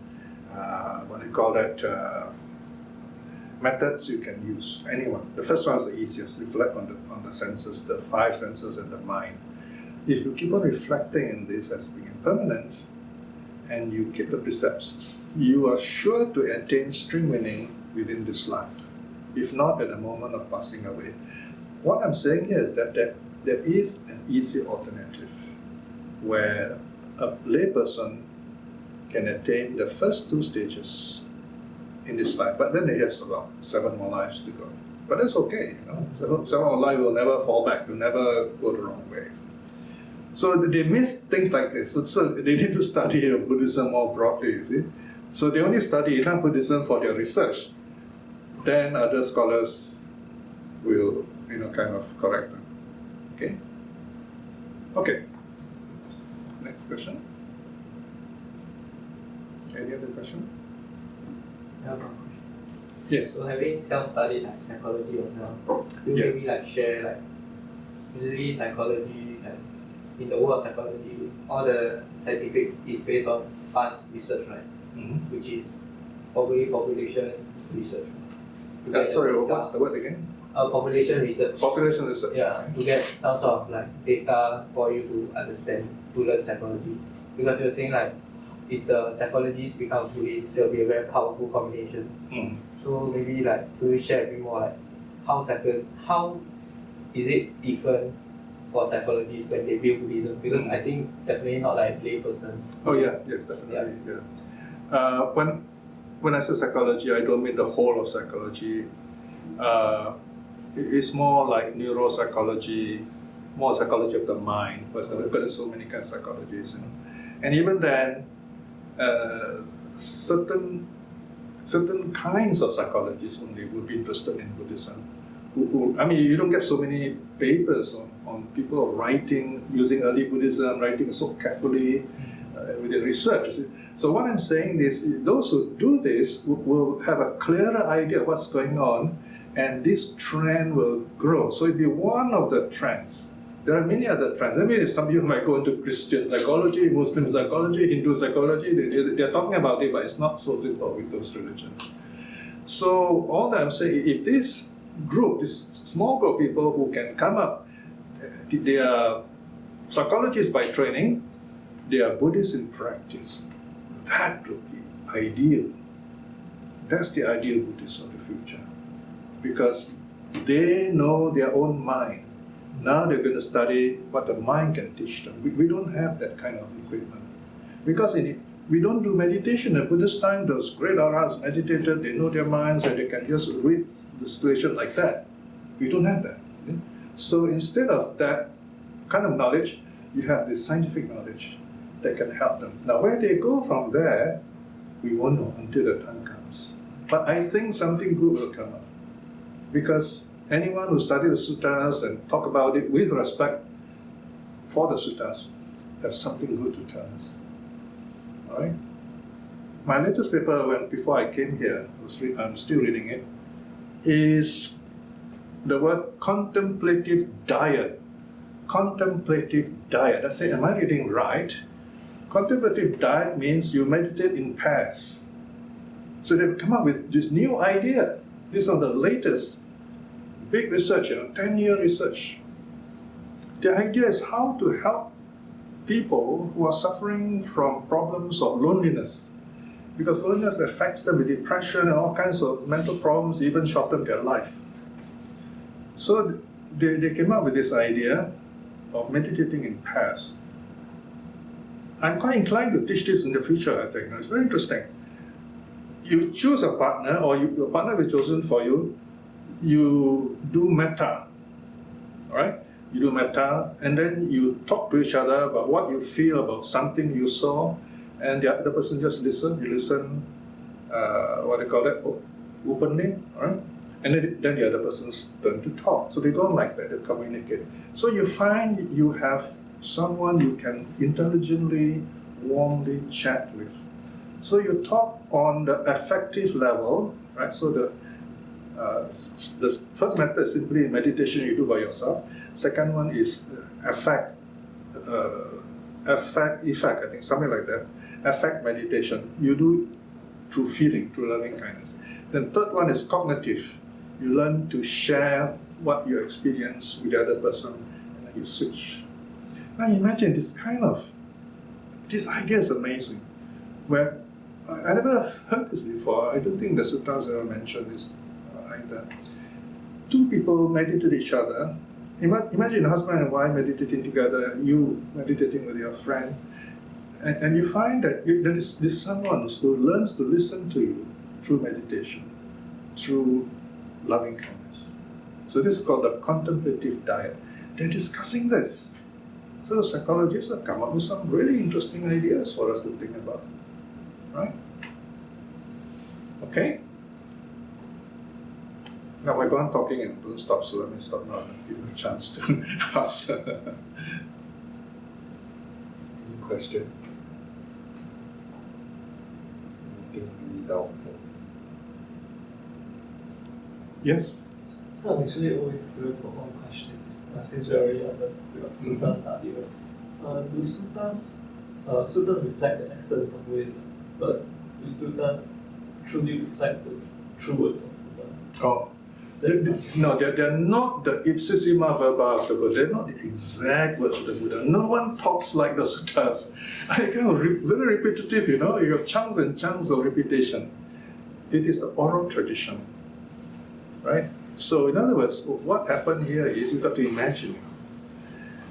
methods you can use. Anyone. The first one is the easiest. Reflect on the senses, the 5 senses and the mind. If you keep on reflecting in this as being impermanent, and you keep the precepts, you are sure to attain string winning within this life, if not at the moment of passing away. What I'm saying here is that there is an easy alternative where a layperson can attain the first 2 stages in this life, but then he has about 7 more lives to go. But that's okay, you know. 7 more lives will never fall back, will never go the wrong way. So they miss things like this. So they need to study Buddhism more broadly, you see. So they only study enough Buddhism for their research. Then other scholars will, kind of correct them. Okay? Okay. Next question. Any other question? Yes. So having self-studied like psychology yourself, you maybe share usually psychology in the world of psychology, all the scientific is based on past research, right? Mm-hmm. Which is probably population research. To get Sorry, data. what's the word again? Population research. Population research. Yeah, to get some sort of like data for you to understand, to learn psychology. Because you're saying like, if the psychologists become Buddhists, there'll be a very powerful combination. Mm. So maybe like, could you share a bit more like, how is it different for psychologists when they build Buddhism? Because I think definitely not like layperson. Oh yeah, yes, definitely. Yeah. When I say psychology, I don't mean the whole of psychology. It's more like neuropsychology, more psychology of the mind. Because there's so many kinds of psychologies, you know. And even then, certain kinds of psychologists only would be interested in Buddhism. I mean, you don't get so many papers on people writing using early Buddhism, writing so carefully with the research. So what I'm saying is, those who do this will have a clearer idea of what's going on, and this trend will grow. So it'll be one of the trends. There are many other trends. I mean, some of you might go into Christian psychology, Muslim psychology, Hindu psychology. They're talking about it, but it's not so simple with those religions. So all that I'm saying, if this group, this small group of people who can come up, they are psychologists by training, they are Buddhists in practice. That would be ideal. That's the ideal Buddhist of the future. Because they know their own mind. Now they're going to study what the mind can teach them. We don't have that kind of equipment. Because we don't do meditation. At Buddhist time, those great arahats meditated, they know their minds, and they can just read the situation like that. We don't have that. Okay? So instead of that kind of knowledge, you have this scientific knowledge that can help them. Now where they go from there, we won't know until the time comes. But I think something good will come up. Because anyone who studies the suttas and talk about it with respect for the suttas have something good to tell us. All right? My latest paper, before I came here, I'm still reading it, is the word contemplative diet. Contemplative diet. I say, am I reading right? Contemplative diet means you meditate in pairs. So they've come up with this new idea. These are the latest big research, 10-year research. The idea is how to help people who are suffering from problems of loneliness. Because loneliness affects them with depression and all kinds of mental problems, even shorten their life. So they came up with this idea of meditating in pairs. I'm quite inclined to teach this in the future, I think. It's very interesting. You choose a partner, or your partner will be chosen for you. You do metta, all right? You do metta, and then you talk to each other about what you feel about something you saw, and the other person just listen. You listen, openly, all right? And then the other person's turn to talk. So they go on like that, they communicate. So you find you have someone you can intelligently, warmly chat with. So you talk on the affective level, right? So the first method is simply meditation you do by yourself. Second one is effect, I think, something like that. Affect meditation. You do through feeling, through loving kindness. Then third one is cognitive. You learn to share what you experience with the other person, and then you switch. Now imagine this idea is amazing. Where I never heard this before. I don't think the suttas ever mentioned this either. Two people meditate each other. Imagine a husband and wife meditating together, you meditating with your friend, and you find that there is this someone who learns to listen to you through meditation, through loving kindness. So this is called the contemplative diet. They're discussing this. So the psychologists have come up with some really interesting ideas for us to think about. Right? Okay? Now we're going talking and don't stop, so let me stop now and give you a chance to ask. Any questions? Any doubts? Yes? So I'm actually always curious about one question, since we're already on the sutta study, right? Do suttas reflect the essence of Buddhism? But do suttas truly reflect the true words of Buddha. Oh. No, they're not the ipsissima verba of the Buddha. They're not the exact words of the Buddha. No one talks like the suttas. Very repetitive, you know. You have chunks and chunks of repetition. It is the oral tradition, right? So, in other words, what happened here is you've got to imagine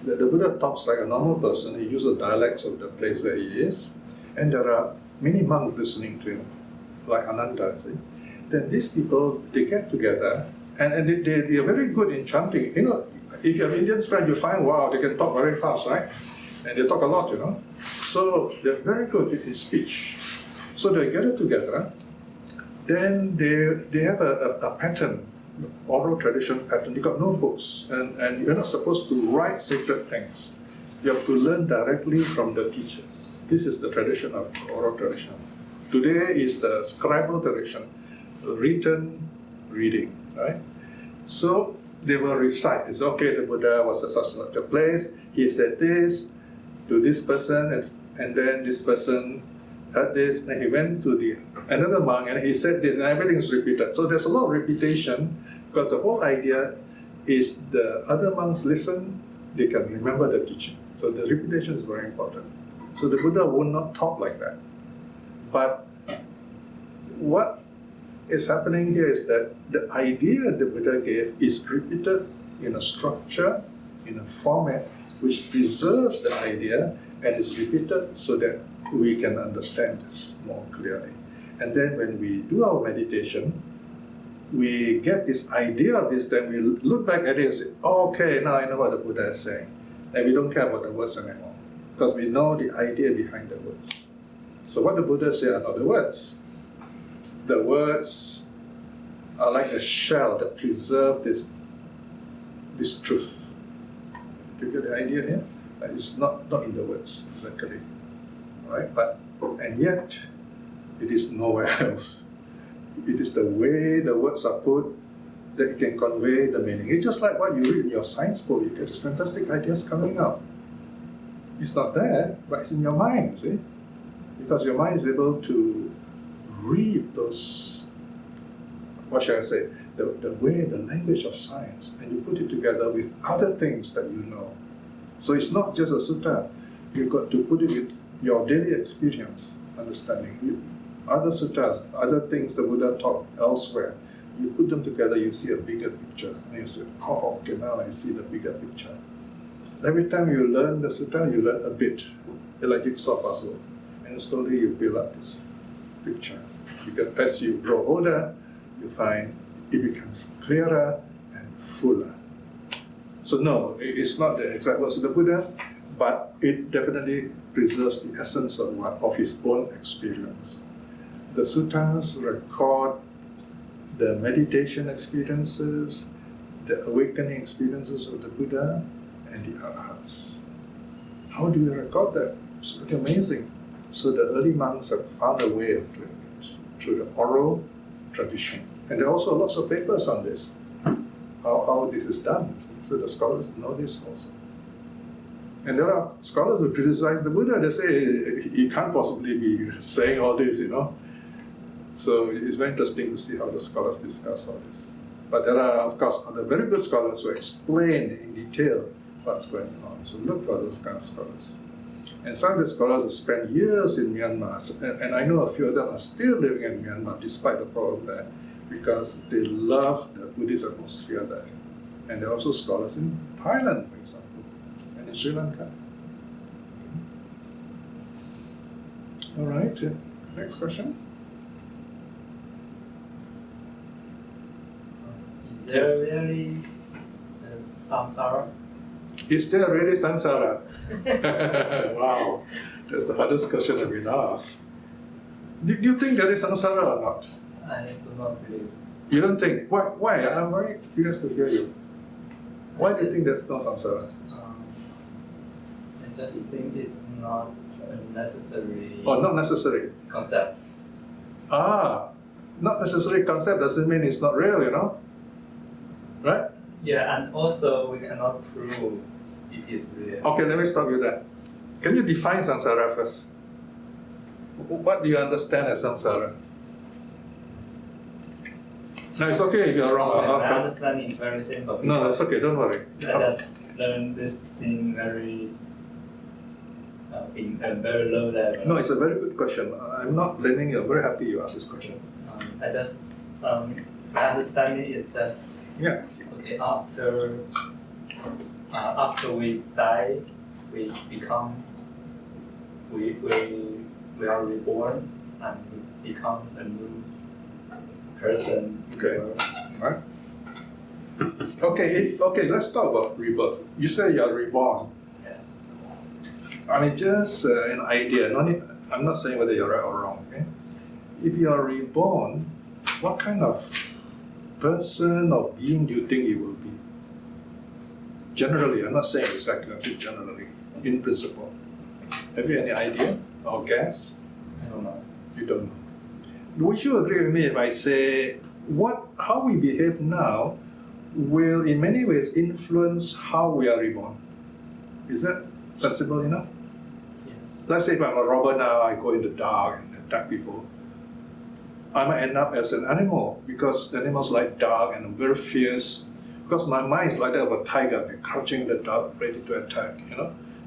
that the Buddha talks like a normal person. He uses dialects of the place where he is, and there are many monks listening to him, like Ananda, see. Then these people, they get together, and they are very good in chanting. You know, if you have Indian friends, you find, wow, they can talk very fast, right? And they talk a lot, you know. So they're very good in speech. So they get it together, then they have a pattern, oral tradition pattern. You got notebooks, and you're not supposed to write sacred things. You have to learn directly from the teachers. This is the tradition of oral tradition. Today is the scribal tradition, written reading, right? So they will recite. It's okay, the Buddha was at such a place, he said this to this person, and then this person had this, and he went to another monk and he said this, and everything is repeated. So there's a lot of repetition, because the whole idea is the other monks listen, they can remember the teaching. So the repetition is very important. So the Buddha would not talk like that. But what is happening here is that the idea the Buddha gave is repeated in a structure, in a format which preserves the idea and is repeated so that we can understand this more clearly. And then when we do our meditation, we get this idea of this, then we look back at it and say, oh, okay, now I know what the Buddha is saying. And we don't care about the words anymore, because we know the idea behind the words. So what the Buddha said are not the words. The words are like a shell that preserve this truth. Do you get the idea here? It's not in the words exactly, right? And yet, it is nowhere else. It is the way the words are put that it can convey the meaning. It's just like what you read in your science book. You get these fantastic ideas coming out. It's not there, but it's in your mind, see? Because your mind is able to read those, what shall I say, the way, the language of science, and you put it together with other things that you know. So it's not just a sutta. You've got to put it with your daily experience, understanding. Other suttas, other things the Buddha taught elsewhere, you put them together, you see a bigger picture. And you say, oh, okay, now I see the bigger picture. Every time you learn the sutta, you learn a bit. It's like jigsaw puzzle. And slowly you build up this picture. Because as you grow older, you find it becomes clearer and fuller. So no, it's not the exact words of the Buddha, but it definitely preserves the essence of his own experience. The suttas record the meditation experiences, the awakening experiences of the Buddha and the arhats. How do we record that? It's really amazing. So the early monks have found a way of doing it through the oral tradition. And there are also lots of papers on this, how this is done. So the scholars know this also. And there are scholars who criticize the Buddha. They say he can't possibly be saying all this, you know. So it's very interesting to see how the scholars discuss all this. But there are, of course, other very good scholars who explain in detail what's going on. So look for those kind of scholars. And some of the scholars have spent years in Myanmar, and I know a few of them are still living in Myanmar despite the problem there, because they love the Buddhist atmosphere there. And there are also scholars in Thailand, for example, and in Sri Lanka. All right, next question. Is there really samsara? Is there really samsara? Wow, that's the hardest question that we ask. Do you think there is samsara or not? I do not believe. You don't think? Why? I'm very curious to hear you. Why do you think there's no samsara? I just think it's not a necessary Oh, not necessary. concept. Not necessary concept doesn't mean it's not real, you know? Right? Yeah, and also we cannot prove it is real. Okay, let me start with that. Can you define samsara first? What do you understand as samsara? No, it's okay if you're wrong. My understanding is very simple. No, it's okay. Don't worry. I just learned this thing very in a very low level. No, it's a very good question. I'm not blaming you. I'm very happy you asked this question. I just my understanding is just Yeah. okay after we die, we become we are reborn and we become a new person. Okay. Right. Okay. Let's talk about rebirth. You say you're reborn. Yes. I mean, just an idea. I'm not saying whether you're right or wrong. Okay. If you are reborn, what kind of person or being do you think you will be? Generally, I'm not saying exactly. I think generally, in principle. Have you any idea or guess? I don't know. You don't know. Would you agree with me if I say how we behave now will in many ways influence how we are reborn? Is that sensible enough? Yes. Let's say if I'm a robber now, I go in the dark and attack people. I might end up as an animal because animals like dark and I'm very fierce. Because my mind is like that of a tiger, be crouching in the dark, ready to attack,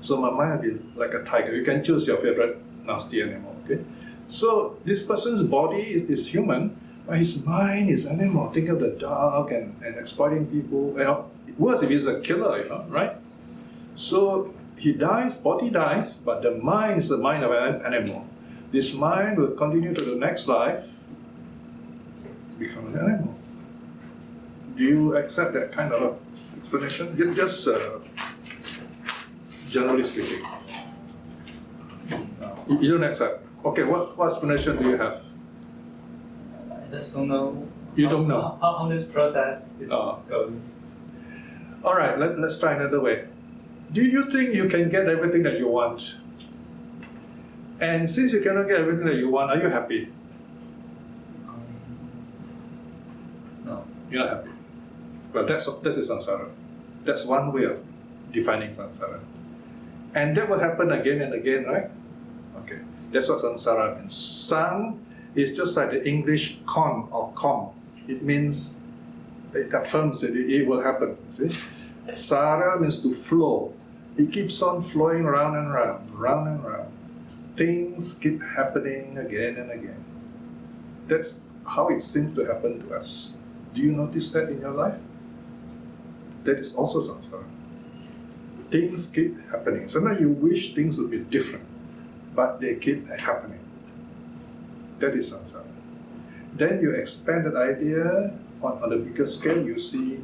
So my mind will be like a tiger. You can choose your favorite nasty animal, okay? So this person's body is human, but his mind is animal. Think of the dark and exploiting people. Worse if he's a killer, right? So he dies, body dies, but the mind is the mind of an animal. This mind will continue to the next life, become an animal. Do you accept that kind of explanation? Just generally speaking. No. You don't accept. Okay, what explanation do you have? I just don't know. You don't know. How this process is going. All right, let's try another way. Do you think you can get everything that you want? And since you cannot get everything that you want, are you happy? No. You're not happy. Well, that is samsara. That's one way of defining samsara. And that will happen again and again, right? Okay. That's what samsara means. Sam is just like the English con or com. It means, it affirms it will happen. See? Sara means to flow. It keeps on flowing round and round, round and round. Things keep happening again and again. That's how it seems to happen to us. Do you notice that in your life? That is also samsara. Things keep happening. Sometimes you wish things would be different, but they keep happening. That is samsara. Then you expand that idea on a bigger scale. You see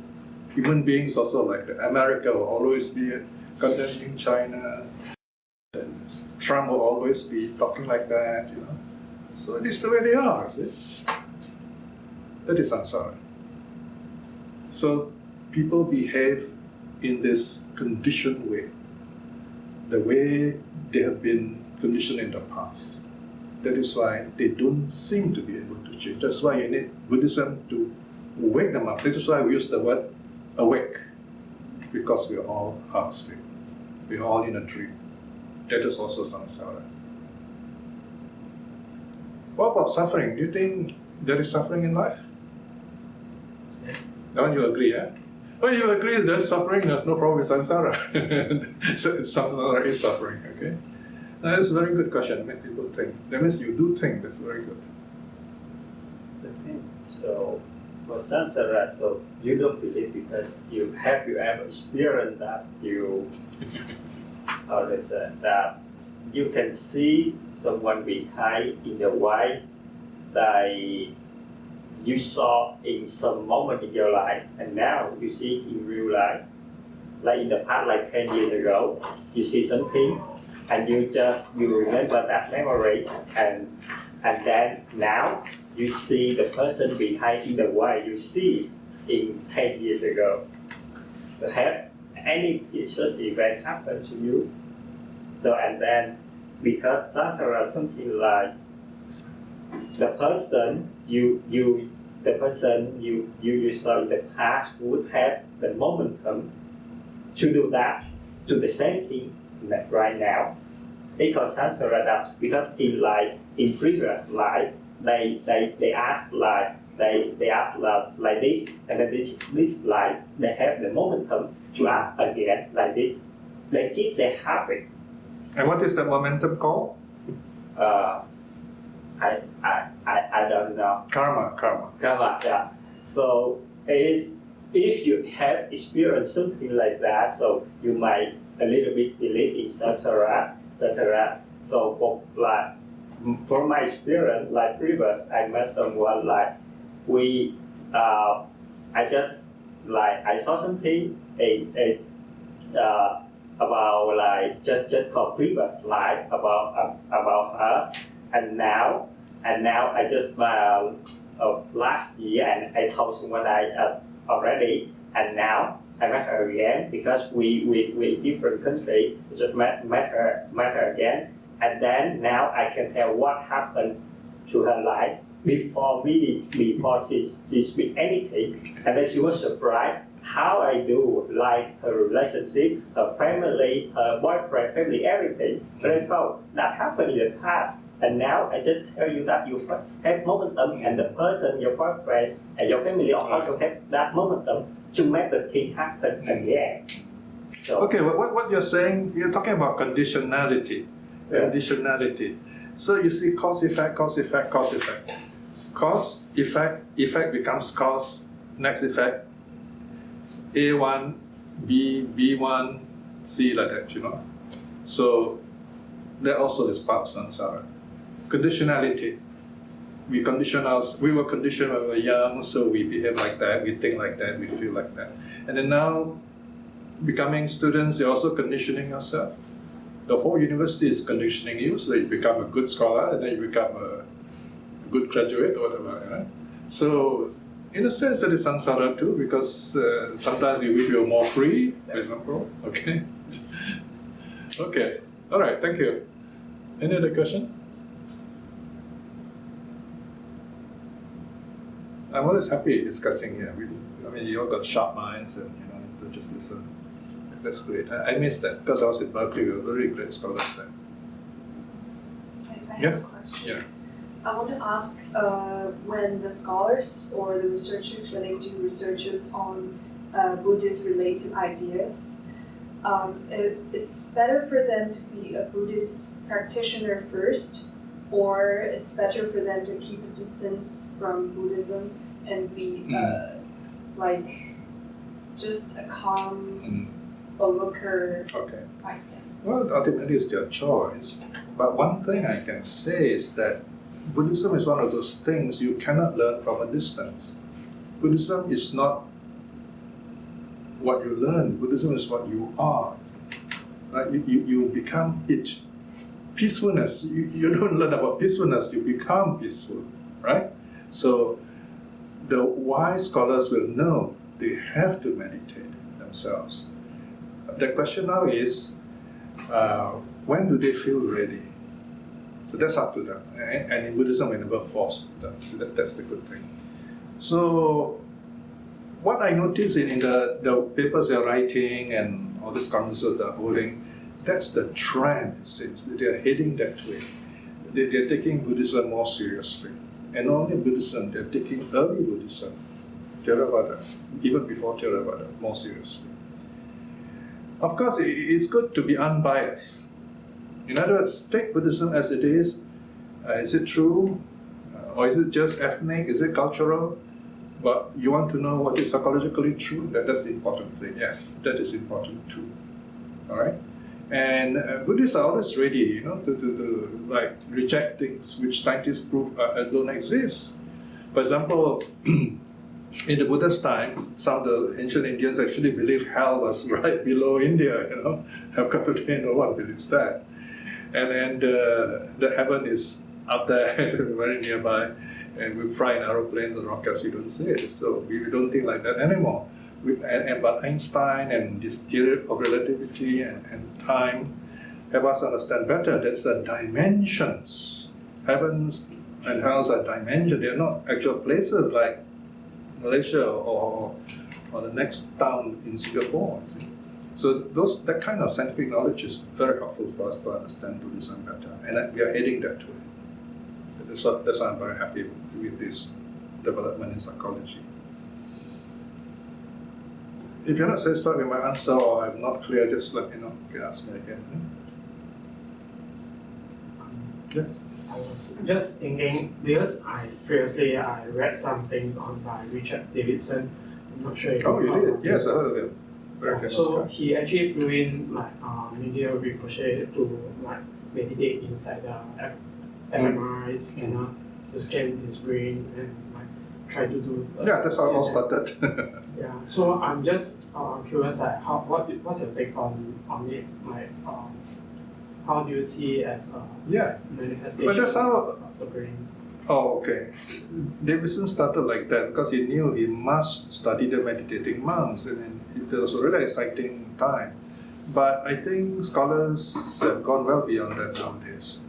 human beings also like that. America will always be condemning China. Trump will always be talking like that, So it is the way they are, see? That is samsara. So people behave in this conditioned way, the way they have been conditioned in the past. That is why they don't seem to be able to change. That's why you need Buddhism to wake them up. That is why we use the word awake, because we are all half asleep. We are all in a dream. That is also samsara. What about suffering? Do you think there is suffering in life? Yes. Don't you agree, yeah? Well, you agree there's suffering, there's no problem with samsara. So samsara is suffering, okay? Now, that's a very good question, make people think. That means you do think, that's very good. So, for samsara, so you don't believe because you ever experienced that that you can see someone behind in a way that you saw in some moment in your life, and now you see in real life. Like in the past, like 10 years ago, you see something, and you remember that memory, and then now you see the person behind in the way you see in 10 years ago. So have any such event happen to you? So and then because samsara something like the person you saw in the past would have the momentum to do that, to the same thing right now. Because samsara that because in previous life they ask like they act like this, and then this life, they have the momentum to act again like this. They keep their habit. And what is that momentum called? I don't know. Karma. Dharma, yeah. So if you have experienced something like that, so you might a little bit believe in etc. etc. So from my experience, like previous, I met someone like I just like I saw something about like just for previous life about her, and now I just last year and I told someone already, and now I met her again because we different country, just met her again, and then now I can tell what happened to her life before meeting, before she speak anything, and then she was surprised how I do, like her relationship, her family, her boyfriend, family, everything. But I thought that happened in the past, and now I just tell you that you have momentum, and the person, your boyfriend, and your family also have that momentum to make the thing happen again. So, Okay, what you're saying, you're talking about conditionality. Yeah. Conditionality. So you see cause, effect. Cause, effect becomes cause, next effect. A1, B1, C like that, you know. So that also is part of samsara. Conditionality. We were conditioned when we were young, so we behave like that, we think like that, we feel like that. And then now, becoming students, you're also conditioning yourself. The whole university is conditioning you, so that you become a good scholar, and then you become a good graduate or whatever, right? So, in a sense, that is samsara too, because sometimes you wish you were more free, for example. Okay. Okay. All right. Thank you. Any other question? I'm always happy discussing here. You all got sharp minds, and don't just listen. That's great. I miss that because I was in Berkeley. We were very great scholars there. I have Yes? a question. Yeah. I want to ask when the scholars or the researchers, when they do researches on Buddhist-related ideas, it's better for them to be a Buddhist practitioner first, or it's better for them to keep a distance from Buddhism and be like just a calm onlooker Okay. bystander. Well, ultimately it's their choice. But one thing I can say is that Buddhism is one of those things you cannot learn from a distance. Buddhism is not what you learn. Buddhism is what you are. Right? You become it. Peacefulness, you don't learn about peacefulness, you become peaceful. Right? So the wise scholars will know they have to meditate themselves. The question now is, when do they feel ready? So that's up to them. And in Buddhism, we never force them. So that's the good thing. So what I notice in the papers they're writing and all these conferences they're holding, that's the trend, it seems. They're heading that way. They're taking Buddhism more seriously. And not only Buddhism, they're taking early Buddhism, Theravada, even before Theravada, more seriously. Of course, it's good to be unbiased. In other words, take Buddhism as it is. Is it true? Or is it just ethnic? Is it cultural? But you want to know what is psychologically true? That's the important thing. Yes, that is important too. All right? And Buddhists are always ready, to like reject things which scientists prove don't exist. For example, in the Buddha's time, some of the ancient Indians actually believed hell was right below India, Have got today, no one believes that. And the heaven is up there, very nearby, and we fly in aeroplanes and rockets, we don't see it. So we don't think like that anymore. But Einstein and this theory of relativity and time help us understand better. That's dimensions. Heavens and hells are dimensions. They're not actual places like Malaysia or the next town in Singapore. See? So that kind of scientific knowledge is very helpful for us to understand Buddhism better, and we are heading that way. That's why I'm very happy with this development in psychology. If you're not satisfied with my answer or I'm not clear, just let me know. You can ask me again. Yes? I was just thinking, because previously I read some things on by Richard Davidson. I'm not sure if Oh, you heard did? of Yes, I him. heard of him. Very famous So guy. he actually flew in like media ricochet to like meditate inside the fMRI scanner to scan his brain and like try to do. Yeah, that's how it all started. Yeah. So I'm just curious, like what's your take on it? Like how do you see it as a Yeah. manifestation But that's how. of the brain? Oh, okay. Davidson started like that because he knew he must study the meditating monks, and then it was a really exciting time. But I think scholars have gone well beyond that nowadays.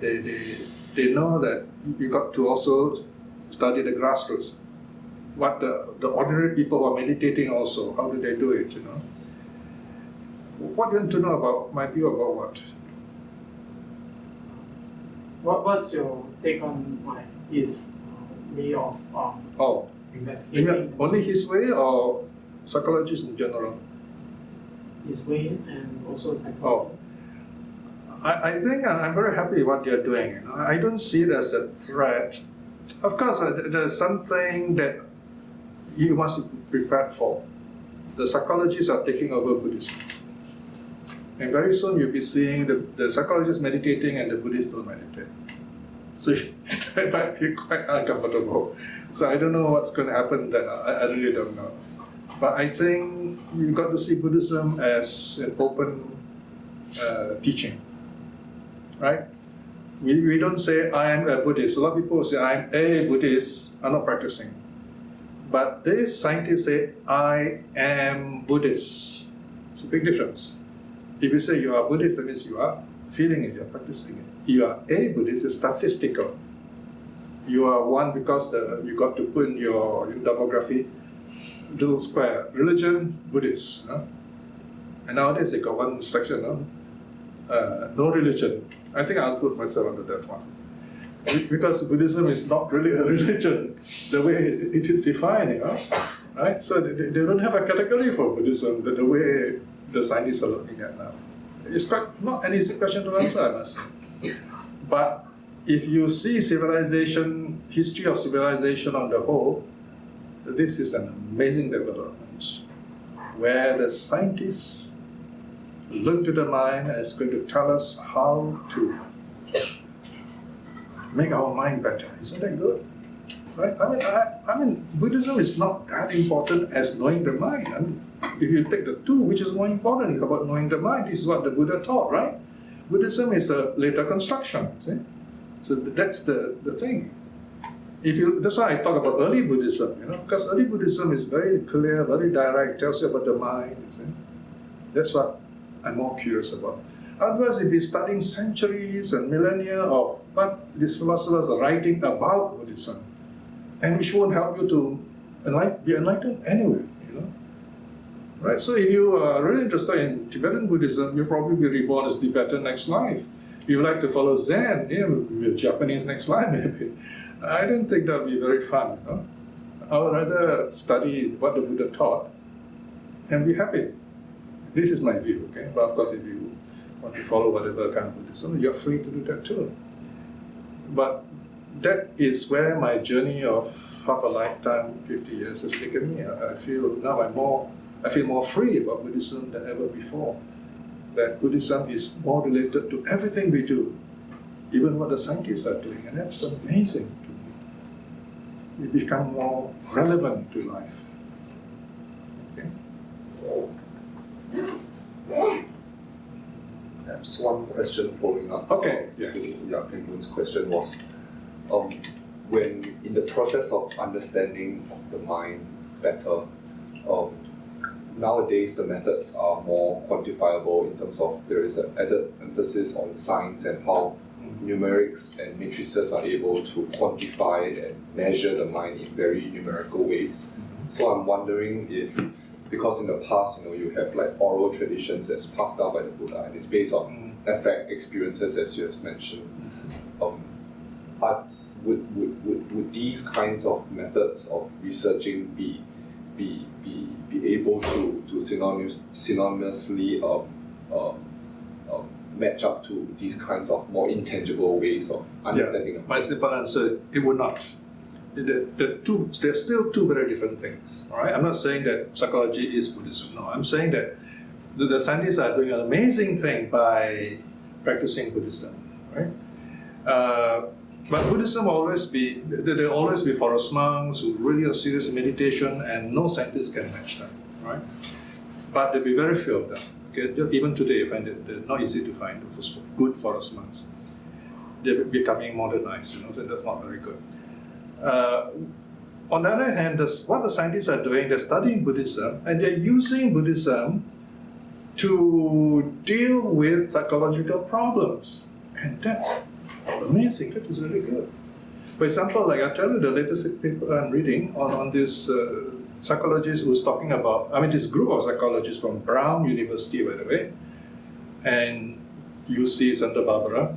They know that you got to also study the grassroots. What the ordinary people who are meditating also, how do they do it, you know? What do you want to know about my view about what? What's your take on like his way of Oh, investigating only his way or psychologists in general? his way and also psychology? Oh, I think I'm very happy with what you're doing. You know? I don't see it as a threat. Of course, there's something that you must be prepared for. The psychologists are taking over Buddhism. And very soon you'll be seeing the psychologists meditating and the Buddhists don't meditate. So that might be quite uncomfortable. So I don't know what's going to happen then. I really don't know. But I think you've got to see Buddhism as an open teaching. Right? We don't say, I am a Buddhist. A lot of people say, I am a Buddhist. I'm not practicing. But these scientists say, I am Buddhist. It's a big difference. If you say you are Buddhist, that means you are feeling it, you are practicing it. You are a Buddhist, it's statistical. You are one because you got to put in your demography, little square, religion, Buddhist. And nowadays they got one section, no religion. I think I'll put myself under that one. Because Buddhism is not really a religion, the way it is defined, right? So they don't have a category for Buddhism the way the scientists are looking at now. It's quite not an easy question to answer, I must say. But if you see civilization, history of civilization on the whole, this is an amazing development where the scientists look to the mind and is going to tell us how to make our mind better. Isn't that good? Right? I mean, Buddhism is not that important as knowing the mind. I mean, if you take the two, which is more important, it's about knowing the mind. This is what the Buddha taught, right? Buddhism is a later construction. See? So that's the thing. That's why I talk about early Buddhism, because early Buddhism is very clear, very direct, tells you about the mind. You see? That's what I'm more curious about. Otherwise, if you're studying centuries and millennia of what these philosophers are writing about Buddhism, and which won't help you to be enlightened anyway, right? So if you are really interested in Tibetan Buddhism, you'll probably be reborn as Tibetan next life. If you like to follow Zen, maybe Japanese next life, maybe. I don't think that would be very fun. I would rather study what the Buddha taught and be happy. This is my view, okay? But of course, if you want to follow whatever kind of Buddhism, you're free to do that too. But that is where my journey of half a lifetime, 50 years, has taken me. I feel now I feel more free about Buddhism than ever before. That Buddhism is more related to everything we do, even what the scientists are doing, and that's amazing to me. We become more relevant to life. Okay? Perhaps one question following up. Okay, yes. Pinpoint's question was, when in the process of understanding the mind better, nowadays the methods are more quantifiable in terms of there is an added emphasis on science and how numerics and matrices are able to quantify and measure the mind in very numerical ways. So I'm wondering if, because in the past, you have like oral traditions that's passed down by the Buddha and it's based on affect experiences as you have mentioned. would these kinds of methods of researching be able to synonymously match up to these kinds of more intangible ways of understanding? My simple answer is it would not. They're still two very different things. All right, I'm not saying that psychology is Buddhism. No, I'm saying that the scientists are doing an amazing thing by practicing Buddhism. Right, but Buddhism will always be there'll always be forest monks who really are serious in meditation, and no scientist can match them. Right, but there'll be very few of them. Okay, even today, you find it they're not easy to find good forest monks. They're becoming modernized, so that's not very good. On the other hand, what the scientists are doing, they're studying Buddhism and they're using Buddhism to deal with psychological problems. And that's amazing, that is really good. For example, like I tell you the latest paper I'm reading on this psychologist who's talking about, this group of psychologists from Brown University, by the way, and UC Santa Barbara.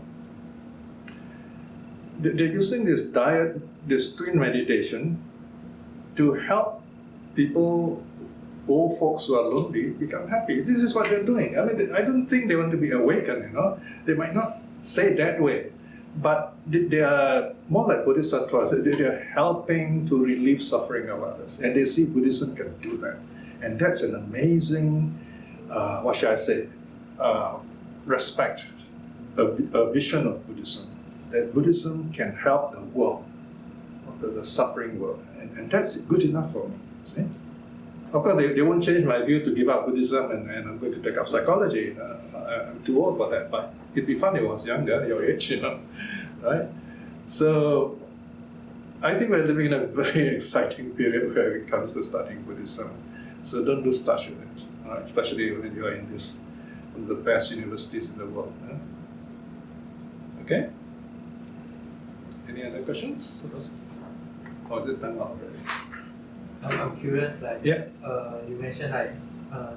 They're using this twin meditation to help people, old folks who are lonely, become happy. This is what they're doing. I don't think they want to be awakened, They might not say that way, but they are more like bodhisattvas. They're helping to relieve suffering of others. And they see Buddhism can do that. And that's an amazing, respect, a vision of Buddhism. That Buddhism can help the world, the suffering world, and that's good enough for me. See? Of course, they won't change my view to give up Buddhism and I'm going to take up psychology. I'm too old for that, but it'd be fun if I was younger, your age, right? So, I think we're living in a very exciting period where it comes to studying Buddhism. So don't lose touch with it, right? Especially when you're in one of the best universities in the world. Okay? Any other questions? Or is it time out already? I'm curious, you mentioned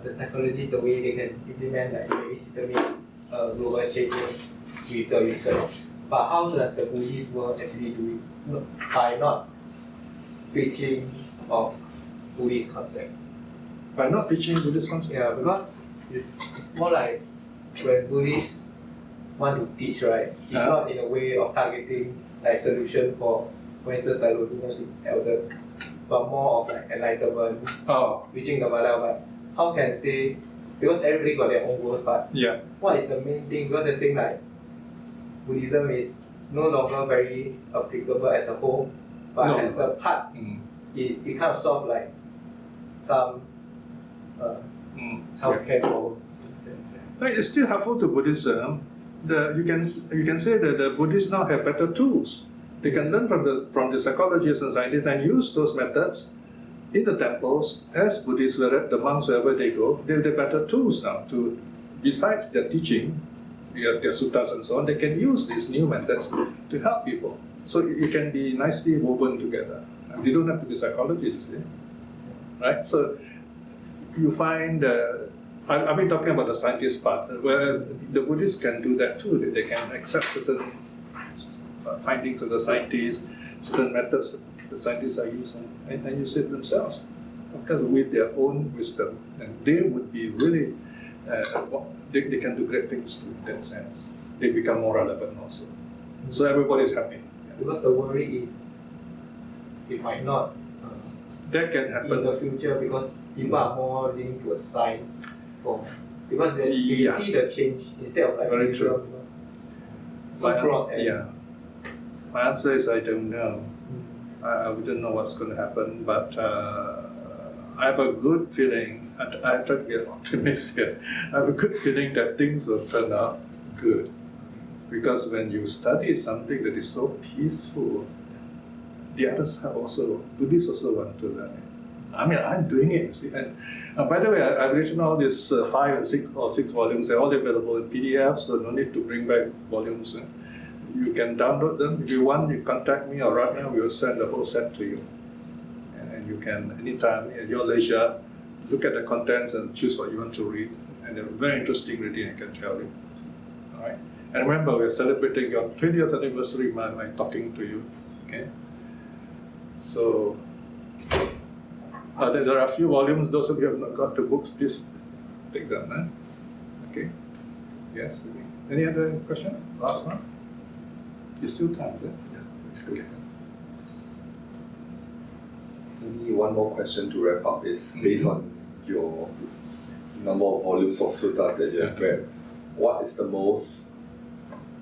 the psychologists, the way they can implement very systemic global changes with the research. But how does the Buddhist world actually do it? By not preaching of Buddhist concept. By not preaching Buddhist concept? Yeah, because it's more like when Buddhists want to teach, right? It's not in a way of targeting solution for instance, loneliness in elders, but more of enlightenment, reaching the Malaya. How can say, because everybody got their own goals, but what is the main thing? Because they're saying Buddhism is no longer very applicable as a whole, but as a part, it kind of solves some healthcare problems. It's still helpful to Buddhism. You can say that the Buddhists now have better tools. They can learn from the psychologists and scientists and use those methods in the temples as Buddhists, the monks wherever they go. They have better tools now to, besides their teaching, their suttas and so on. They can use these new methods to help people. So it can be nicely woven together. And they don't have to be psychologists, right? So you find. I've been talking about the scientist part, where the Buddhists can do that too. They can accept certain findings of the scientists, certain methods the scientists are using, and use it themselves, because with their own wisdom. And they would be really, they can do great things in that sense. They become more relevant also. So everybody's happy. Because the worry is, it might not that can happen in the future, because people are more leaning towards science. Because they see the change instead of very true. My answer is I don't know. I wouldn't know what's going to happen, but I have a good feeling. I try to be optimistic here. I have a good feeling that things will turn out good, because when you study something that is so peaceful, the others have Buddhists also want to learn it. I'm doing it, you see. And by the way, I've written all these 5 and 6 volumes. They're all available in PDF, so no need to bring back volumes. You can download them. If you want, you contact me, or right now we will send the whole set to you. And you can, anytime at your leisure, look at the contents and choose what you want to read. And they're very interesting reading, I can tell you. All right. And remember, we're celebrating your 20th anniversary by talking to you. Okay. So there are a few volumes. Those of you who have not got the books, please take them. Okay. Yes. Any other question? Last one. You still time, yeah? Still can. Maybe one more question to wrap up is based on your number of volumes of suttas that you have read. What is the most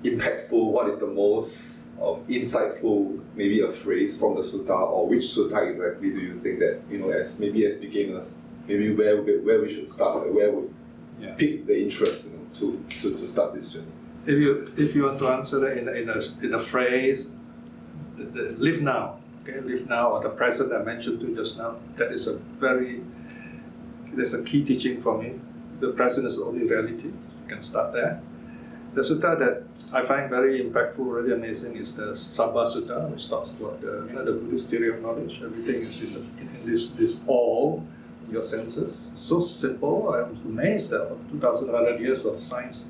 impactful? What is the most insightful? Maybe a phrase from the sutta, or which sutta exactly do you think that as beginners, maybe where we should start, like where would pique the interest to start this journey? If you want to answer that in a phrase, live now. Okay, live now, or the present I mentioned to you just now. That's a key teaching for me. The present is the only reality. You can start there. The sutta that I find very impactful, really amazing, is the Sabha Sutta, which talks about the Buddhist theory of knowledge. Everything is in this all your senses. So simple. I'm amazed that 2,100 years of science,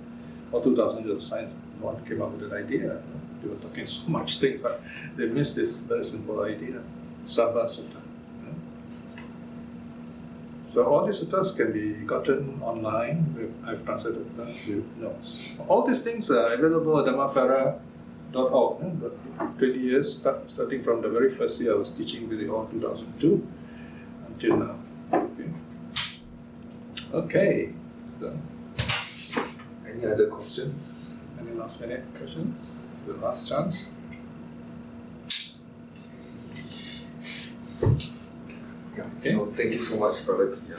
or 2,000 years of science, no one came up with that idea. They were talking so much things, but they missed this very simple idea. Sabha Sutta. So all these suttas can be gotten online. I've translated them with notes. All these things are available at dhammafera.org. 20 years, starting from the very first year I was teaching with you all, 2002, until now. Okay. So, Any other questions? any last minute questions? The last chance. So thank you so much, Brother Piya.